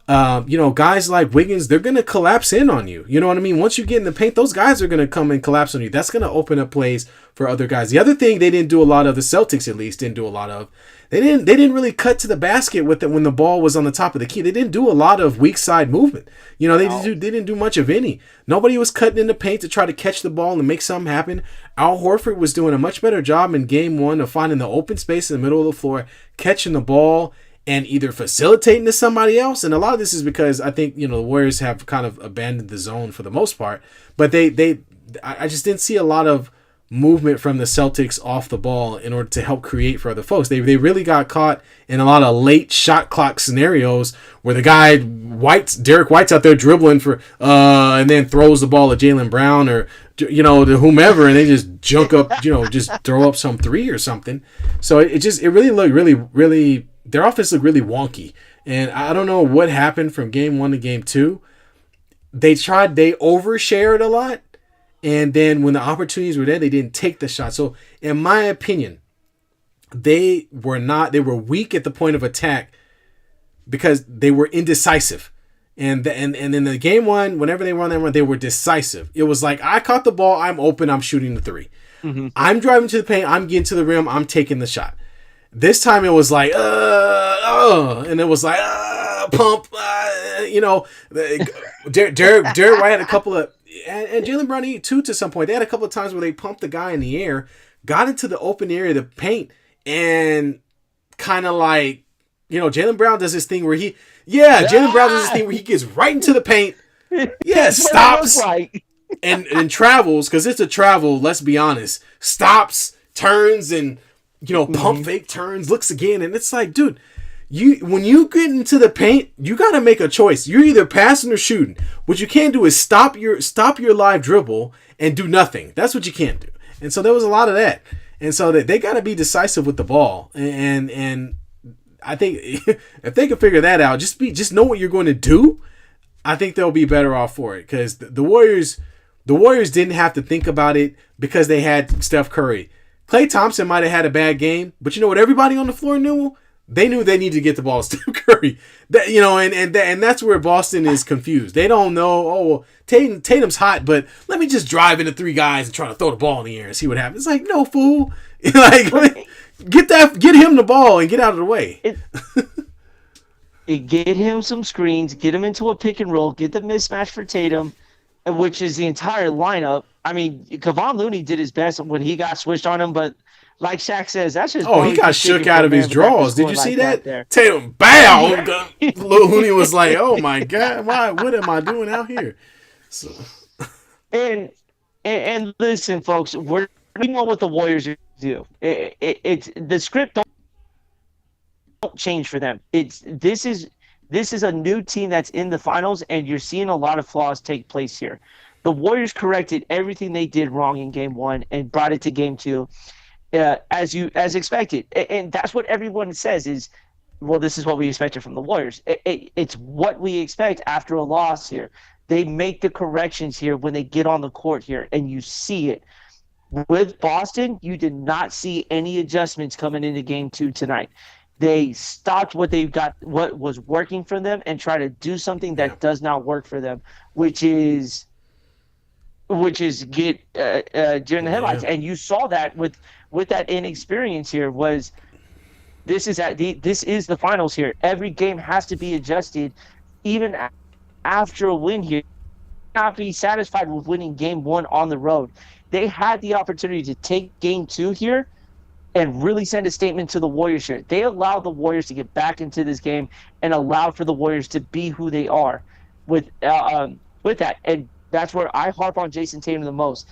guys like Wiggins, they're going to collapse in on you. You know what I mean? Once you get in the paint, those guys are going to come and collapse on you. That's going to open up plays for other guys. The other thing they didn't do a lot of, the Celtics at least didn't do a lot of, they didn't really cut to the basket with it when the ball was on the top of the key. They didn't do a lot of weak side movement. They didn't do much of any. Nobody was cutting in the paint to try to catch the ball and make something happen. Al Horford was doing a much better job in game one of finding the open space in the middle of the floor, catching the ball, and either facilitating to somebody else. And a lot of this is because I think, the Warriors have kind of abandoned the zone for the most part. But I just didn't see a lot of movement from the Celtics off the ball in order to help create for other folks. They really got caught in a lot of late shot clock scenarios where the guy Derek White's out there dribbling for and then throws the ball at Jaylen Brown or to whomever, and they just junk up, just throw up some three or something. So it really looked really their offense looked really wonky. And I don't know what happened from game 1 to game 2. They overshared a lot. And then when the opportunities were there, they didn't take the shot. So in my opinion, they were weak at the point of attack because they were indecisive. And in the game 1, whenever they were on that run, they were decisive. It was like, I caught the ball, I'm open, I'm shooting the 3. Mm-hmm. I'm driving to the paint, I'm getting to the rim, I'm taking the shot. This time it was like, and it was like, pump, Derek White had a couple of, and Jaylen Brown too to some point. They had a couple of times where they pumped the guy in the air, got into the open area of the paint, and kind of like, Jaylen Brown does this thing where Jaylen Brown does this thing where he gets right into the paint, Yeah, That's what it looked stops like. and travels because it's a travel. Let's be honest. Stops, turns, and pump Mm-hmm. fake turns. Looks again, and it's like, dude, when you get into the paint, you got to make a choice. You're either passing or shooting. What you can't do is stop your live dribble and do nothing. That's what you can't do. And so there was a lot of that. And so they got to be decisive with the ball. And I think if they can figure that out, just know what you're going to do. I think they'll be better off for it because the Warriors didn't have to think about it because they had Steph Curry. Klay Thompson might have had a bad game, but you know what? Everybody on the floor knew. They knew they needed to get the ball to Steph Curry. And that's where Boston is confused. They don't know. Oh, well, Tatum's hot, but let me just drive into three guys and try to throw the ball in the air and see what happens. It's like, no, fool. Like, get him the ball and get out of the way. Get him some screens, get him into a pick and roll, get the mismatch for Tatum, which is the entire lineup. I mean, Kevon Looney did his best when he got switched on him, but like Shaq says, that's just he got shook out of his drawers. Did you see that? There. Tatum, bow. Looney was like, "Oh my god, what am I doing out here?" So. And listen, folks, we know what the Warriors do. It's the script don't change for them. This is a new team that's in the finals, and you're seeing a lot of flaws take place here. The Warriors corrected everything they did wrong in Game 1 and brought it to Game 2, as expected. And that's what everyone says is, well, this is what we expected from the Warriors. It's what we expect after a loss here. They make the corrections here when they get on the court here, and you see it. With Boston, you did not see any adjustments coming into Game 2 tonight. They stopped what was working for them, and try to do something that does not work for them, which is get during the headlines. And you saw that with that inexperience here. Was this is the finals here. Every game has to be adjusted, even after a win here. Not be satisfied with winning Game 1 on the road. They had the opportunity to take Game 2 here and really send a statement to the Warriors here. They allowed the Warriors to get back into this game and allowed for the Warriors to be who they are with that. And that's where I harp on Jason Tatum the most.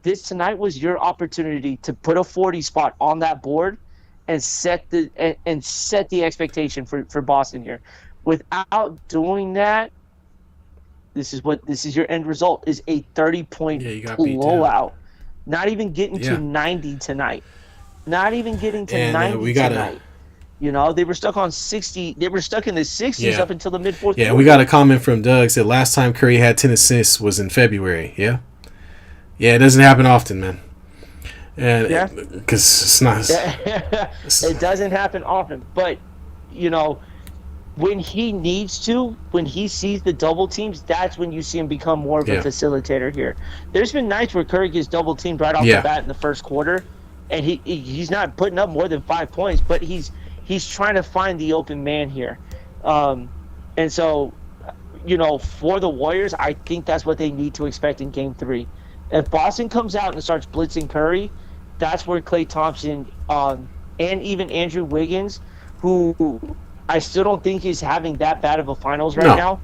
This tonight was your opportunity to put a 40 spot on that board and set the expectation for Boston here. Without doing that, this is your end result, is a 30-point blowout. Not even getting to 90 tonight. Not even getting to 90 tonight. You know, they were stuck on 60. They were stuck in the 60s up until the mid-fourth quarter. Yeah, we got a comment from Doug. Said last time Curry had 10 assists was in February. Yeah, it doesn't happen often, man. And because it's not. It doesn't happen often, but you know, when he needs to, when he sees the double teams, that's when you see him become more of a facilitator here. There's been nights where Curry gets double teamed right off the bat in the first quarter, and he's not putting up more than 5 points, but he's trying to find the open man here. And so, you know, for the Warriors, I think that's what they need to expect in Game 3. If Boston comes out and starts blitzing Curry, that's where Klay Thompson and even Andrew Wiggins, who I still don't think he's having that bad of a finals right now.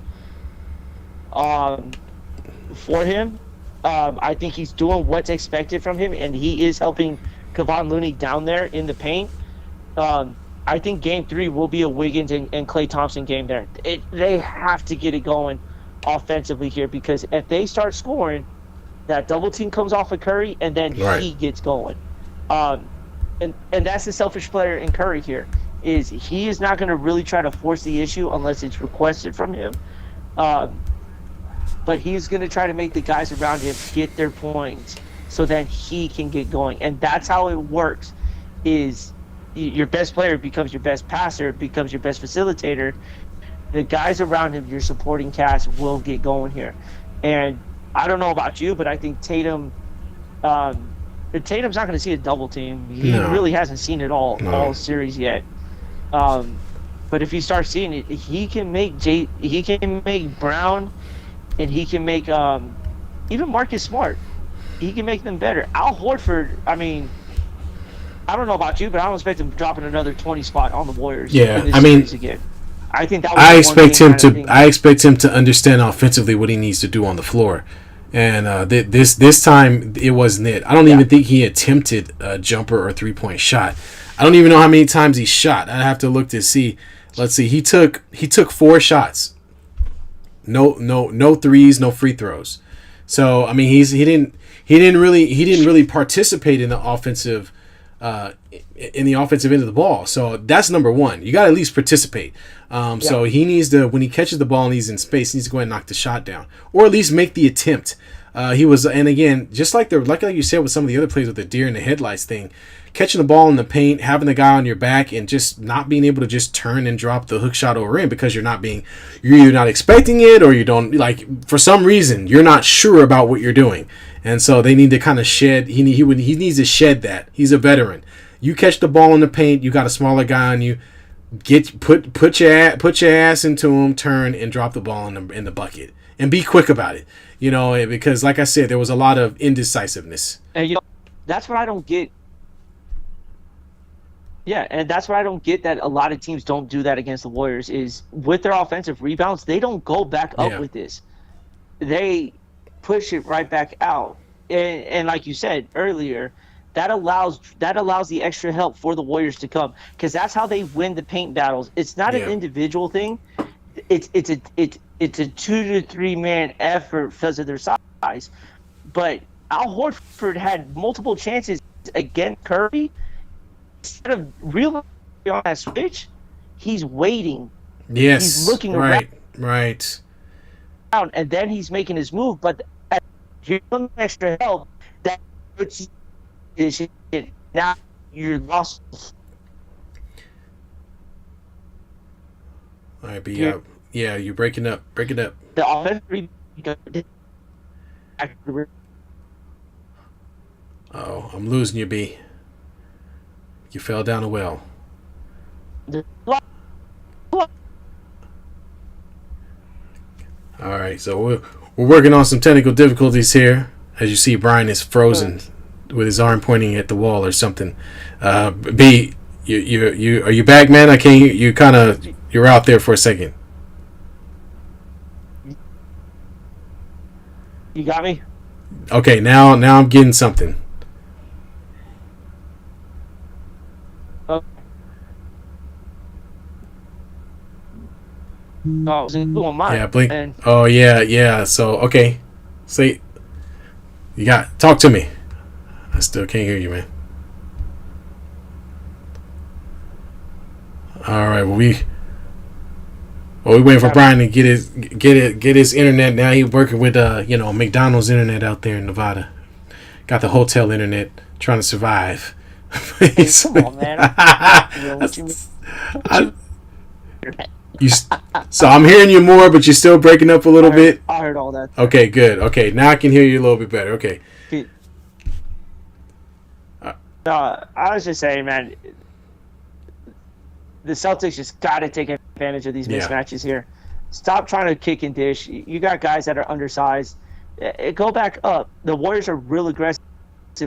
For him, I think he's doing what's expected from him, and he is helping Kevon Looney down there in the paint. I think Game 3 will be a Wiggins and Klay Thompson game there. They have to get it going offensively here, because if they start scoring, that double team comes off of Curry, and then he gets going. And that's the selfish player in Curry here. Is he is not going to really try to force the issue unless it's requested from him. But he's going to try to make the guys around him get their points so that he can get going. And that's how it works, is your best player becomes your best passer, becomes your best facilitator. The guys around him, your supporting cast, will get going here. And I don't know about you, but I think Tatum's not going to see a double team. He really hasn't seen it all series yet. But if he starts seeing it, he can make Brown, and he can make even Marcus Smart. He can make them better. Al Horford, I mean, I don't know about you, but I don't expect him dropping another 20 spot on the Warriors. Yeah, I mean, again. I think that was I the one expect thing him kind of to. thing. I expect him to understand offensively what he needs to do on the floor. And this time it wasn't it. I don't Yeah, even think he attempted a jumper or 3-point shot. I don't even know how many times he shot. I have to look to see. Let's see. He took 4 shots. No threes, no free throws. So I mean he didn't really participate in the offensive end of the ball. So that's number one. You got to at least participate. yeah, So he needs to, when he catches the ball and he's in space, he needs to go ahead and knock the shot down, or at least make the attempt. He was, and again, just like you said with some of the other plays with the deer in the headlights thing, catching the ball in the paint, having the guy on your back, and just not being able to just turn and drop the hook shot over in because you're either not expecting it or you don't like for some reason you're not sure about what you're doing, and so they need to kind of shed. He needs to shed that. He's a veteran. You catch the ball in the paint, you got a smaller guy on you. Put your ass into him, turn and drop the ball in the bucket, and be quick about it. Because like I said, there was a lot of indecisiveness. and that's what I don't get. Yeah, and that's what I don't get, that a lot of teams don't do that against the Warriors, is with their offensive rebounds, they don't go back up Yeah, with this. They push it right back out. And like you said earlier, that allows the extra help for the Warriors to come, because that's how they win the paint battles. It's not an yeah, individual thing. It's a 2 to 3 man effort because of their size. But Al Horford had multiple chances against Curry. Instead of really on that switch, he's waiting. He's yes, looking around, right. and then he's making his move. But you're getting extra help. That puts you now you're lost. All right, but You're, yeah, you're breaking up. the offensive. Oh, I'm losing you, B. You fell down a well. All right, so we're working on some technical difficulties here. As you see, Brian is frozen with his arm pointing at the wall or something. B, you are you back, man? I can't hear you. You're out there for a second. You got me. Okay, now I'm getting something. No, I was doing mine, Yeah, blink. and Oh yeah. So okay, say talk to me. I still can't hear you, man. All right, we waiting for Brian to get his internet. Now he's working with McDonald's internet out there in Nevada. Got the hotel internet, trying to survive. hey, come on, man. What you I, you, so I'm hearing you more, but you're still breaking up a little bit. I heard all that. Okay, good. Okay, now I can hear you a little bit better. Okay. I was just saying, man, the Celtics just got to take advantage of these mismatches here. Stop trying to kick and dish. You got guys that are undersized. Go back up. The Warriors are real aggressive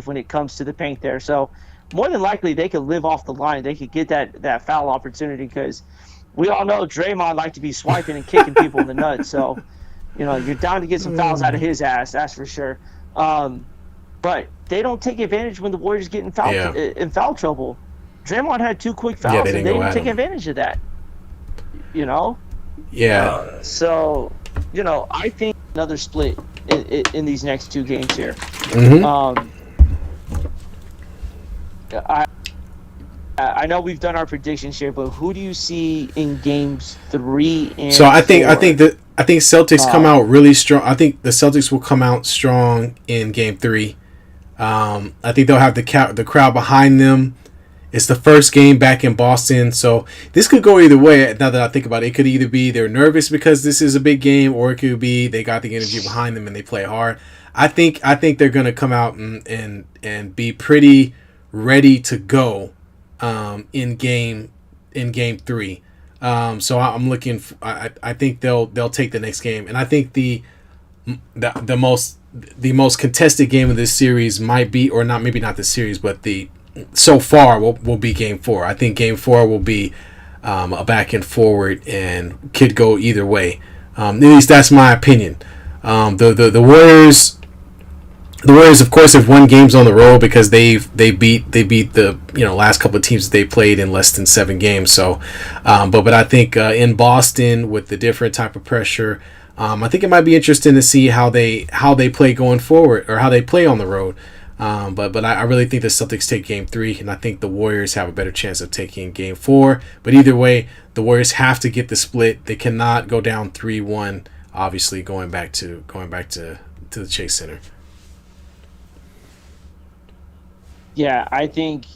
when it comes to the paint there. So more than likely they could live off the line. They could get that foul opportunity, because we all know Draymond liked to be swiping and kicking people in the nuts. So, you're down to get some fouls out of his ass, that's for sure. But they don't take advantage when the Warriors get in foul trouble. Draymond had 2 quick fouls, and they didn't take advantage of that. Yeah. So, I think another split in these next 2 games here. Mm-hmm. I know we've done our predictions here, but who do you see in games 3 and So I think 4? Celtics come out really strong. I think the Celtics will come out strong in game 3. I think they'll have the crowd behind them. It's the first game back in Boston, so this could go either way. Now that I think about it, it could either be they're nervous because this is a big game, or it could be they got the energy behind them and they play hard. I think they're gonna come out and be pretty ready to go in game 3. So I'm looking. I think they'll take the next game, and I think the most contested game of this series might be, or not, maybe not the series, but so far will be game 4. I think game 4 will be a back and forward, and could go either way. At least that's my opinion. The Warriors. The Warriors, of course, have won games on the road because they beat the last couple of teams that they played in less than 7 games. So, but I think in Boston with the different type of pressure, I think it might be interesting to see how they play going forward, or how they play on the road. But I really think the Celtics take Game 3, and I think the Warriors have a better chance of taking Game 4. But either way, the Warriors have to get the split. They cannot go down 3-1. Obviously, going back to the Chase Center. Yeah, I think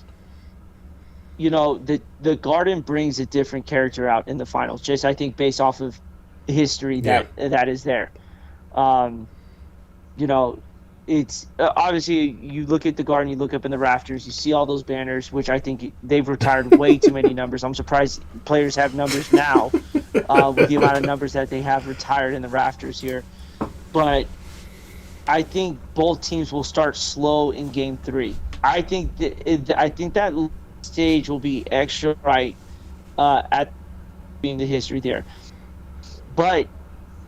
the Garden brings a different character out in the finals. Just I think based off of history that is there. Um, you know, it's obviously you look at the Garden, you look up in the rafters, you see all those banners, which I think they've retired way too many numbers. I'm surprised players have numbers now with the amount of numbers that they have retired in the rafters here. But I think both teams will start slow in Game 3. I think that stage will be extra right at being the history there. But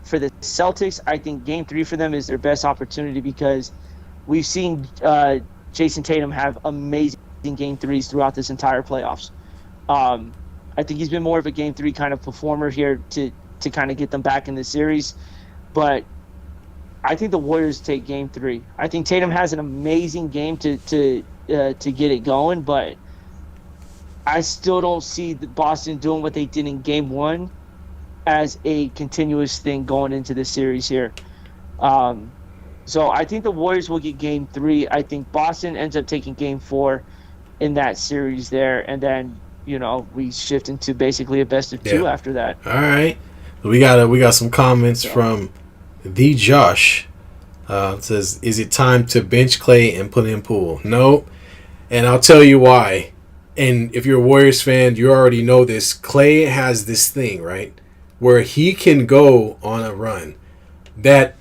for the Celtics, I think Game 3 for them is their best opportunity because we've seen Jason Tatum have amazing Game 3s throughout this entire playoffs. I think he's been more of a Game 3 kind of performer here to kind of get them back in the series. But I think the Warriors take Game 3. I think Tatum has an amazing game to get it going, but I still don't see Boston doing what they did in Game 1 as a continuous thing going into the series here. So I think the Warriors will get Game 3. I think Boston ends up taking Game 4 in that series there, and then we shift into basically a best of 2 after that. All right, we got some comments from the Josh. It says, "Is it time to bench Clay and put in Poole?" No, and I'll tell you why. And if you're a Warriors fan, you already know this. Clay has this thing, right, where he can go on a run that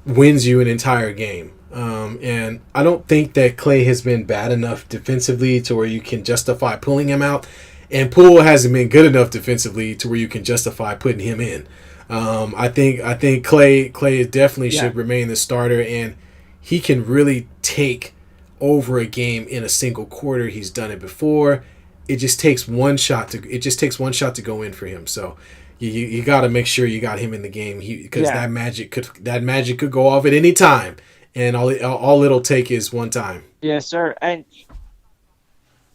wins you an entire game. And I don't think that Clay has been bad enough defensively to where you can justify pulling him out. And Poole hasn't been good enough defensively to where you can justify putting him in. I think Clay definitely should remain the starter, and he can really take over a game in a single quarter. He's done it before. It just takes one shot to go in for him. So you got to make sure you got him in the game, because that magic could go off at any time, and all it'll take is one time. Yes, sir. And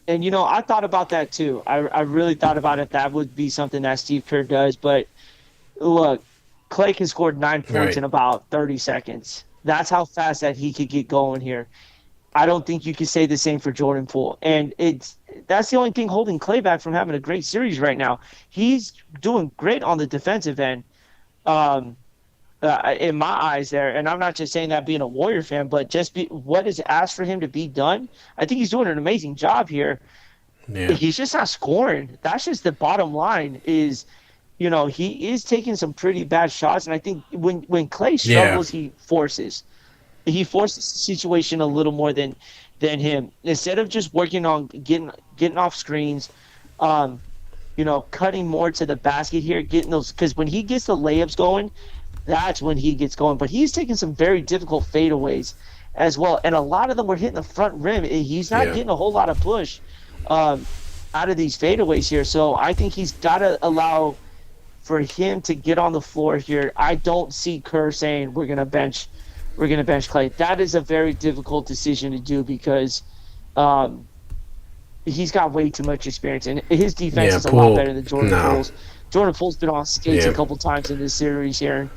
I thought about that too. I really thought about it. That would be something that Steve Kerr does. But look, Clay can score 9 points in about 30 seconds. That's how fast that he could get going here. I don't think you could say the same for Jordan Poole. And that's the only thing holding Clay back from having a great series right now. He's doing great on the defensive end, in my eyes there. And I'm not just saying that being a Warrior fan, but just what is asked for him to be done. I think he's doing an amazing job here. Yeah. He's just not scoring. That's just the bottom line is, he is taking some pretty bad shots. And I think when Clay struggles, he forces the situation a little more than him. Instead of just working on getting off screens, cutting more to the basket here, getting those, because when he gets the layups going, that's when he gets going. But he's taking some very difficult fadeaways as well, and a lot of them were hitting the front rim. He's not getting a whole lot of push out of these fadeaways here. So I think he's got to allow for him to get on the floor here. I don't see Kerr saying we're gonna bench Clay. That is a very difficult decision to do because he's got way too much experience, and his defense is a lot better than Jordan Poole's. Jordan Poole's been on skates a couple times in this series here.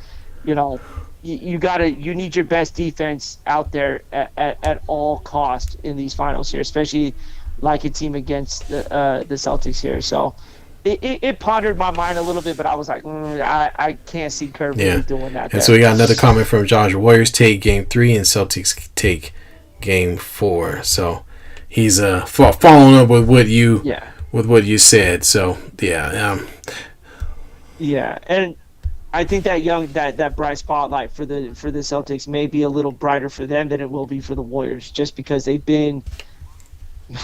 You need your best defense out there at all costs in these finals here, especially like a team against the Celtics here. So it pondered my mind a little bit, but I was like, I can't see Kerr really doing that. And so we got another comment from Josh. Warriors take Game 3 and Celtics take Game 4. So he's following up with what you said. So and I think that bright spotlight for the Celtics may be a little brighter for them than it will be for the Warriors, just because they've been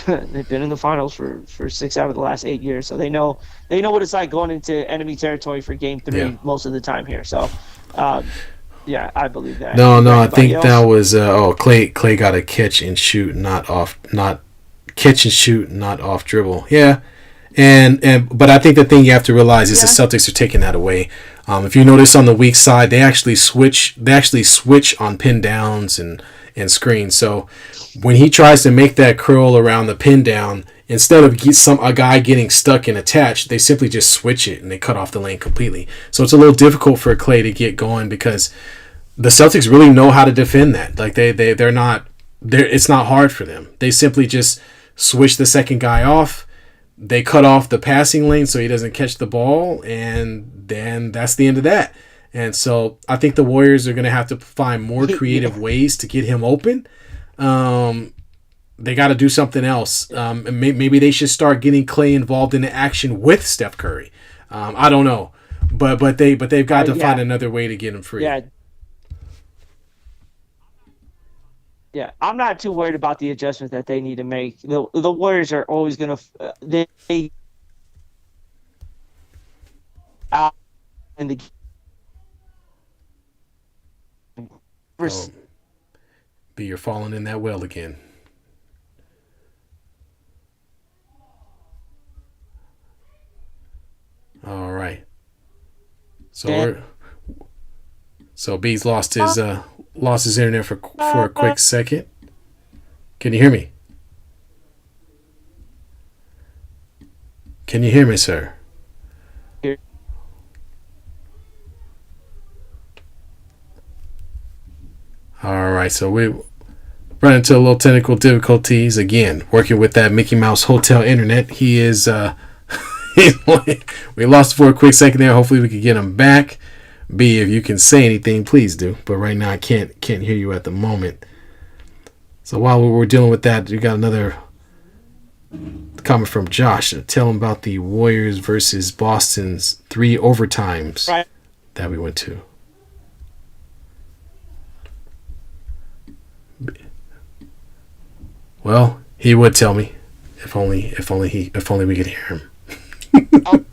They've been in the finals for 6 out of the last 8 years, so they know what it's like going into enemy territory for game Yeah. three most of the time here. So, um, yeah, I believe that. No, You no, got I anybody think that else? was Clay. Clay got a catch and shoot, not catch and shoot, not off dribble. Yeah, and but I think the thing you have to realize is the Yeah, Celtics are taking that away. If you notice on the weak side, they actually switch. They actually switch on pin downs and screens. So when he tries to make that curl around the pin down, instead of a guy getting stuck and attached, they simply just switch it and they cut off the lane completely. So it's a little difficult for Clay to get going because the Celtics really know how to defend that. Like they're not it's not hard for them. They simply just switch the second guy off. They cut off the passing lane so he doesn't catch the ball, and then that's the end of that. And so I think the Warriors are going to have to find more creative yeah, ways to get him open. They got to do something else. And maybe they should start getting Clay involved in the action with Steph Curry. I don't know, but they've got to find yeah, another way to get him free. yeah, yeah. I'm not too worried about the adjustments that they need to make. The Warriors are always gonna they out in the Oh, but you're falling in that well again. All right. So we're so B's lost his internet for a quick second. Can you hear me? Can you hear me, sir? All right. So we run into a little technical difficulties again. Working with that Mickey Mouse Hotel internet. He is we lost for a quick second there. Hopefully we can get him back. B, if you can say anything, please do. But right now I can't hear you at the moment. So while we were dealing with that, we got another comment from Josh. Tell him about the Warriors versus Boston's 3 overtimes right. that we went to. Well, he would tell me. If only we could hear him. Oh,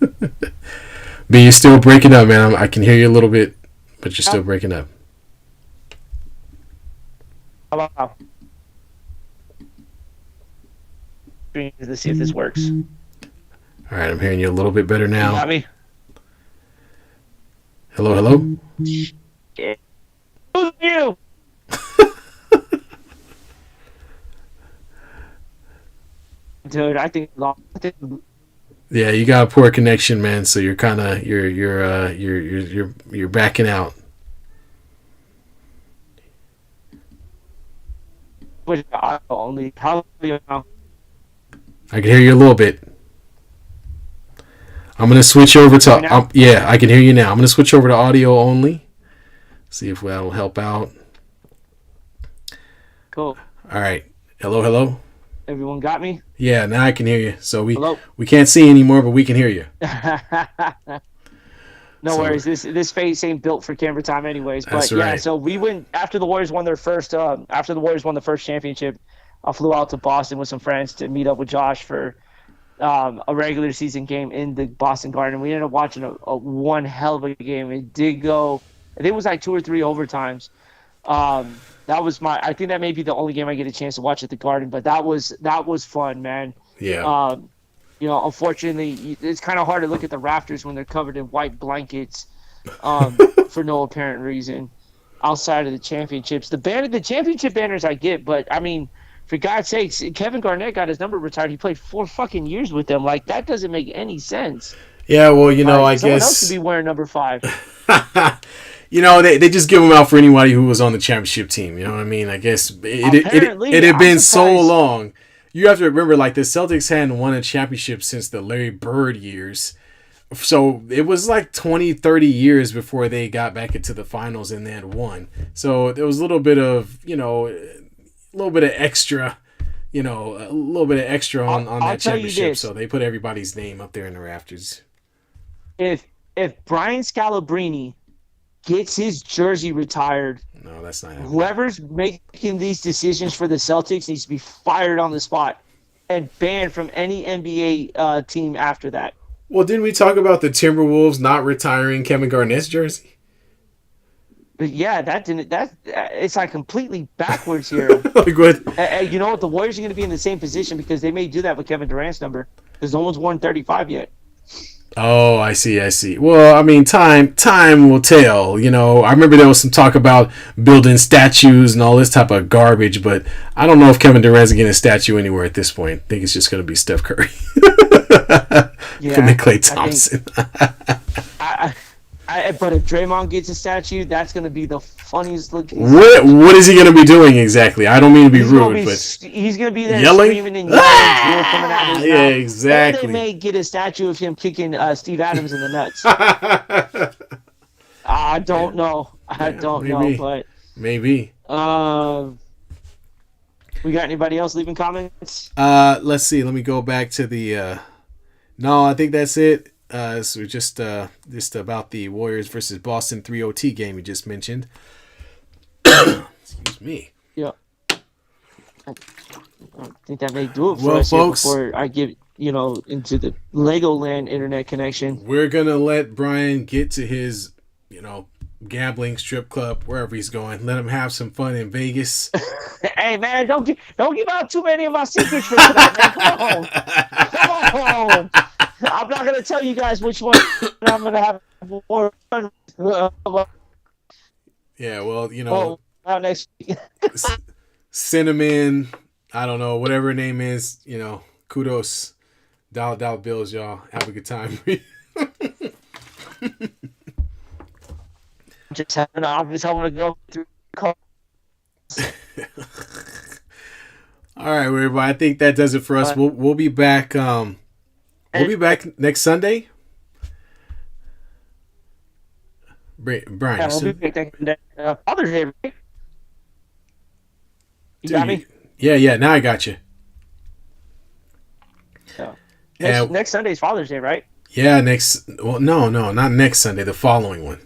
B, you're still breaking up, man. I can hear you a little bit, but you're still breaking up. wow. Let's see if this works. You All right, I'm hearing you a little bit better now. got me? Hello, hello. Yeah. Who's you? Dude, Yeah, you got a poor connection, man. So you're kind of you're backing out. which I only probably I can hear you a little bit. I'm gonna switch over hear me to now. yeah, I can hear you now. I'm gonna switch over to audio only. See if that'll help out. Cool. All right. Hello, hello. Everyone got me? Yeah, now I can hear you. So we Hello? we can't see anymore, but we can hear you. No So worries. This face ain't built for camera time, anyways. that's But yeah, right. so we went after the Warriors won their first. After the Warriors won the first championship, I flew out to Boston with some friends to meet up with Josh for a regular season game in the Boston Garden. We ended up watching a one hell of a game. It did go. I think it was like 2 or 3 overtimes. That was my. I think that may be the only game I get a chance to watch at the Garden. But that was fun, man. Yeah. Um, unfortunately, it's kind of hard to look at the rafters when they're covered in white blankets for no apparent reason outside of the championships. The championship banners I get, but I mean, for God's sakes, Kevin Garnett got his number retired. He played 4 fucking years with them. Like, that doesn't make any sense. Yeah, well, I Like, someone else could guess be wearing number 5. they just give them out for anybody who was on the championship team. You know what I mean? I guess it Apparently, had I'm been so surprised. long. You have to remember, like, the Celtics hadn't won a championship since the Larry Bird years. So it was like 20, 30 years before they got back into the finals and then won. So there was a little bit of, a little bit of extra, a little bit of extra on I'll that tell you championship. this: So they put everybody's name up there in the rafters. if Brian Scalabrine gets his jersey retired, No, that's not happening. whoever's making these decisions for the Celtics needs to be fired on the spot. and banned from any NBA team after that. Well, didn't we talk about the Timberwolves not retiring Kevin Garnett's jersey? But yeah, that didn't. That it's like completely backwards here. Like what? You know what? The Warriors are going to be in the same position because they may do that with Kevin Durant's number because no one's worn 35 yet. Oh, I see, I see. Well, I mean, time will tell. You know, I remember there was some talk about building statues and all this type of garbage, but I don't know if Kevin Durant's getting a statue anywhere at this point. I think it's just going to be Steph Curry. Yeah, Klay Thompson. But if Draymond gets a statue, that's going to be the funniest looking. What is he going to be doing exactly? I don't mean to be rude, but he's going to be there yelling, screaming and yelling, coming out of his yeah, mouth. exactly. Or they may get a statue of him kicking Steve Adams in the nuts. I don't know. I don't know, but maybe. We got anybody else leaving comments? Let's see. Let me go back to the. No, I think that's it. So just about the Warriors versus Boston 3 OT game you just mentioned. Excuse me. Yeah. I think that may do it for well, us folks, before I get into the Legoland internet connection. We're gonna let Brian get to his gambling strip club wherever he's going. Let him have some fun in Vegas. Hey man, don't give out too many of my secrets for tonight, man. Come on. I'm not gonna tell you guys which one I'm gonna have more fun. Yeah, well, next week. Cinnamon, I don't know, whatever her name is, kudos. Dollar bills, y'all. Have a good time. I'm just having to go through calls. All right, everybody. I think that does it for us. We'll be back. We'll be back next Sunday. Brian, We'll be back Father's Day, right? You got me? Yeah. Now I got you. Yeah. Next Sunday is Father's Day, right? Yeah, no, not next Sunday. The following one.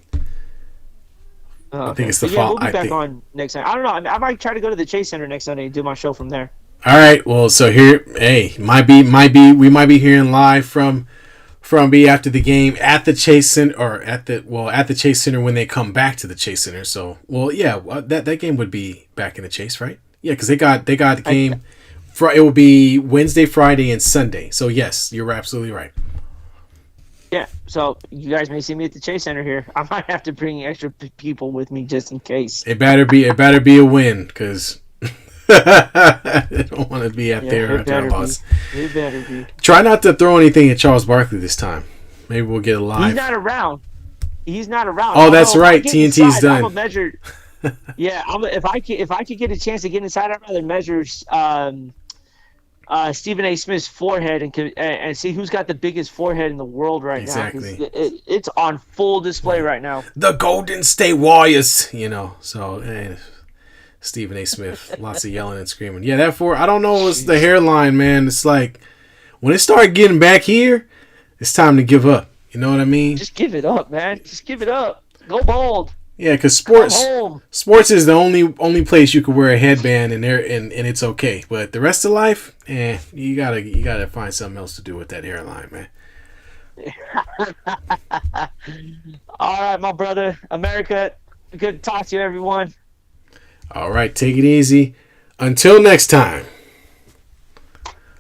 I think it's the fall. We'll be back on next Sunday. I don't know. I might try to go to the Chase Center next Sunday and do my show from there. All right. Well, so here, we might be hearing live from B after the game at the Chase Center or at the Chase Center when they come back to the Chase Center. So, that game would be back in the Chase, right? Yeah, because they got the game. It will be Wednesday, Friday, and Sunday. So yes, you're absolutely right. Yeah, so you guys may see me at the Chase Center here. I might have to bring extra people with me just in case. It better be a win because I don't want to be out there after a loss. It better be. Try not to throw anything at Charles Barkley this time. Maybe we'll get a live. He's not around. Oh, that's right. TNT's done. I'm measure. Yeah, if I could get a chance to get inside, I'd rather measure Stephen A. Smith's forehead and see who's got the biggest forehead in the world right now. Exactly. It's on full display right now. The Golden State Warriors, So Stephen A. Smith, lots of yelling and screaming. Yeah, I don't know. It's the hairline, man. It's like when it started getting back here, it's time to give up. You know what I mean? Just give it up, man. Just give it up. Go bald. Yeah, because sports is the only place you could wear a headband and it's okay. But the rest of life, you gotta find something else to do with that hairline, man. All right, my brother, America. Good to talk to you, everyone. All right, take it easy. Until next time.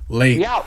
Late. We out.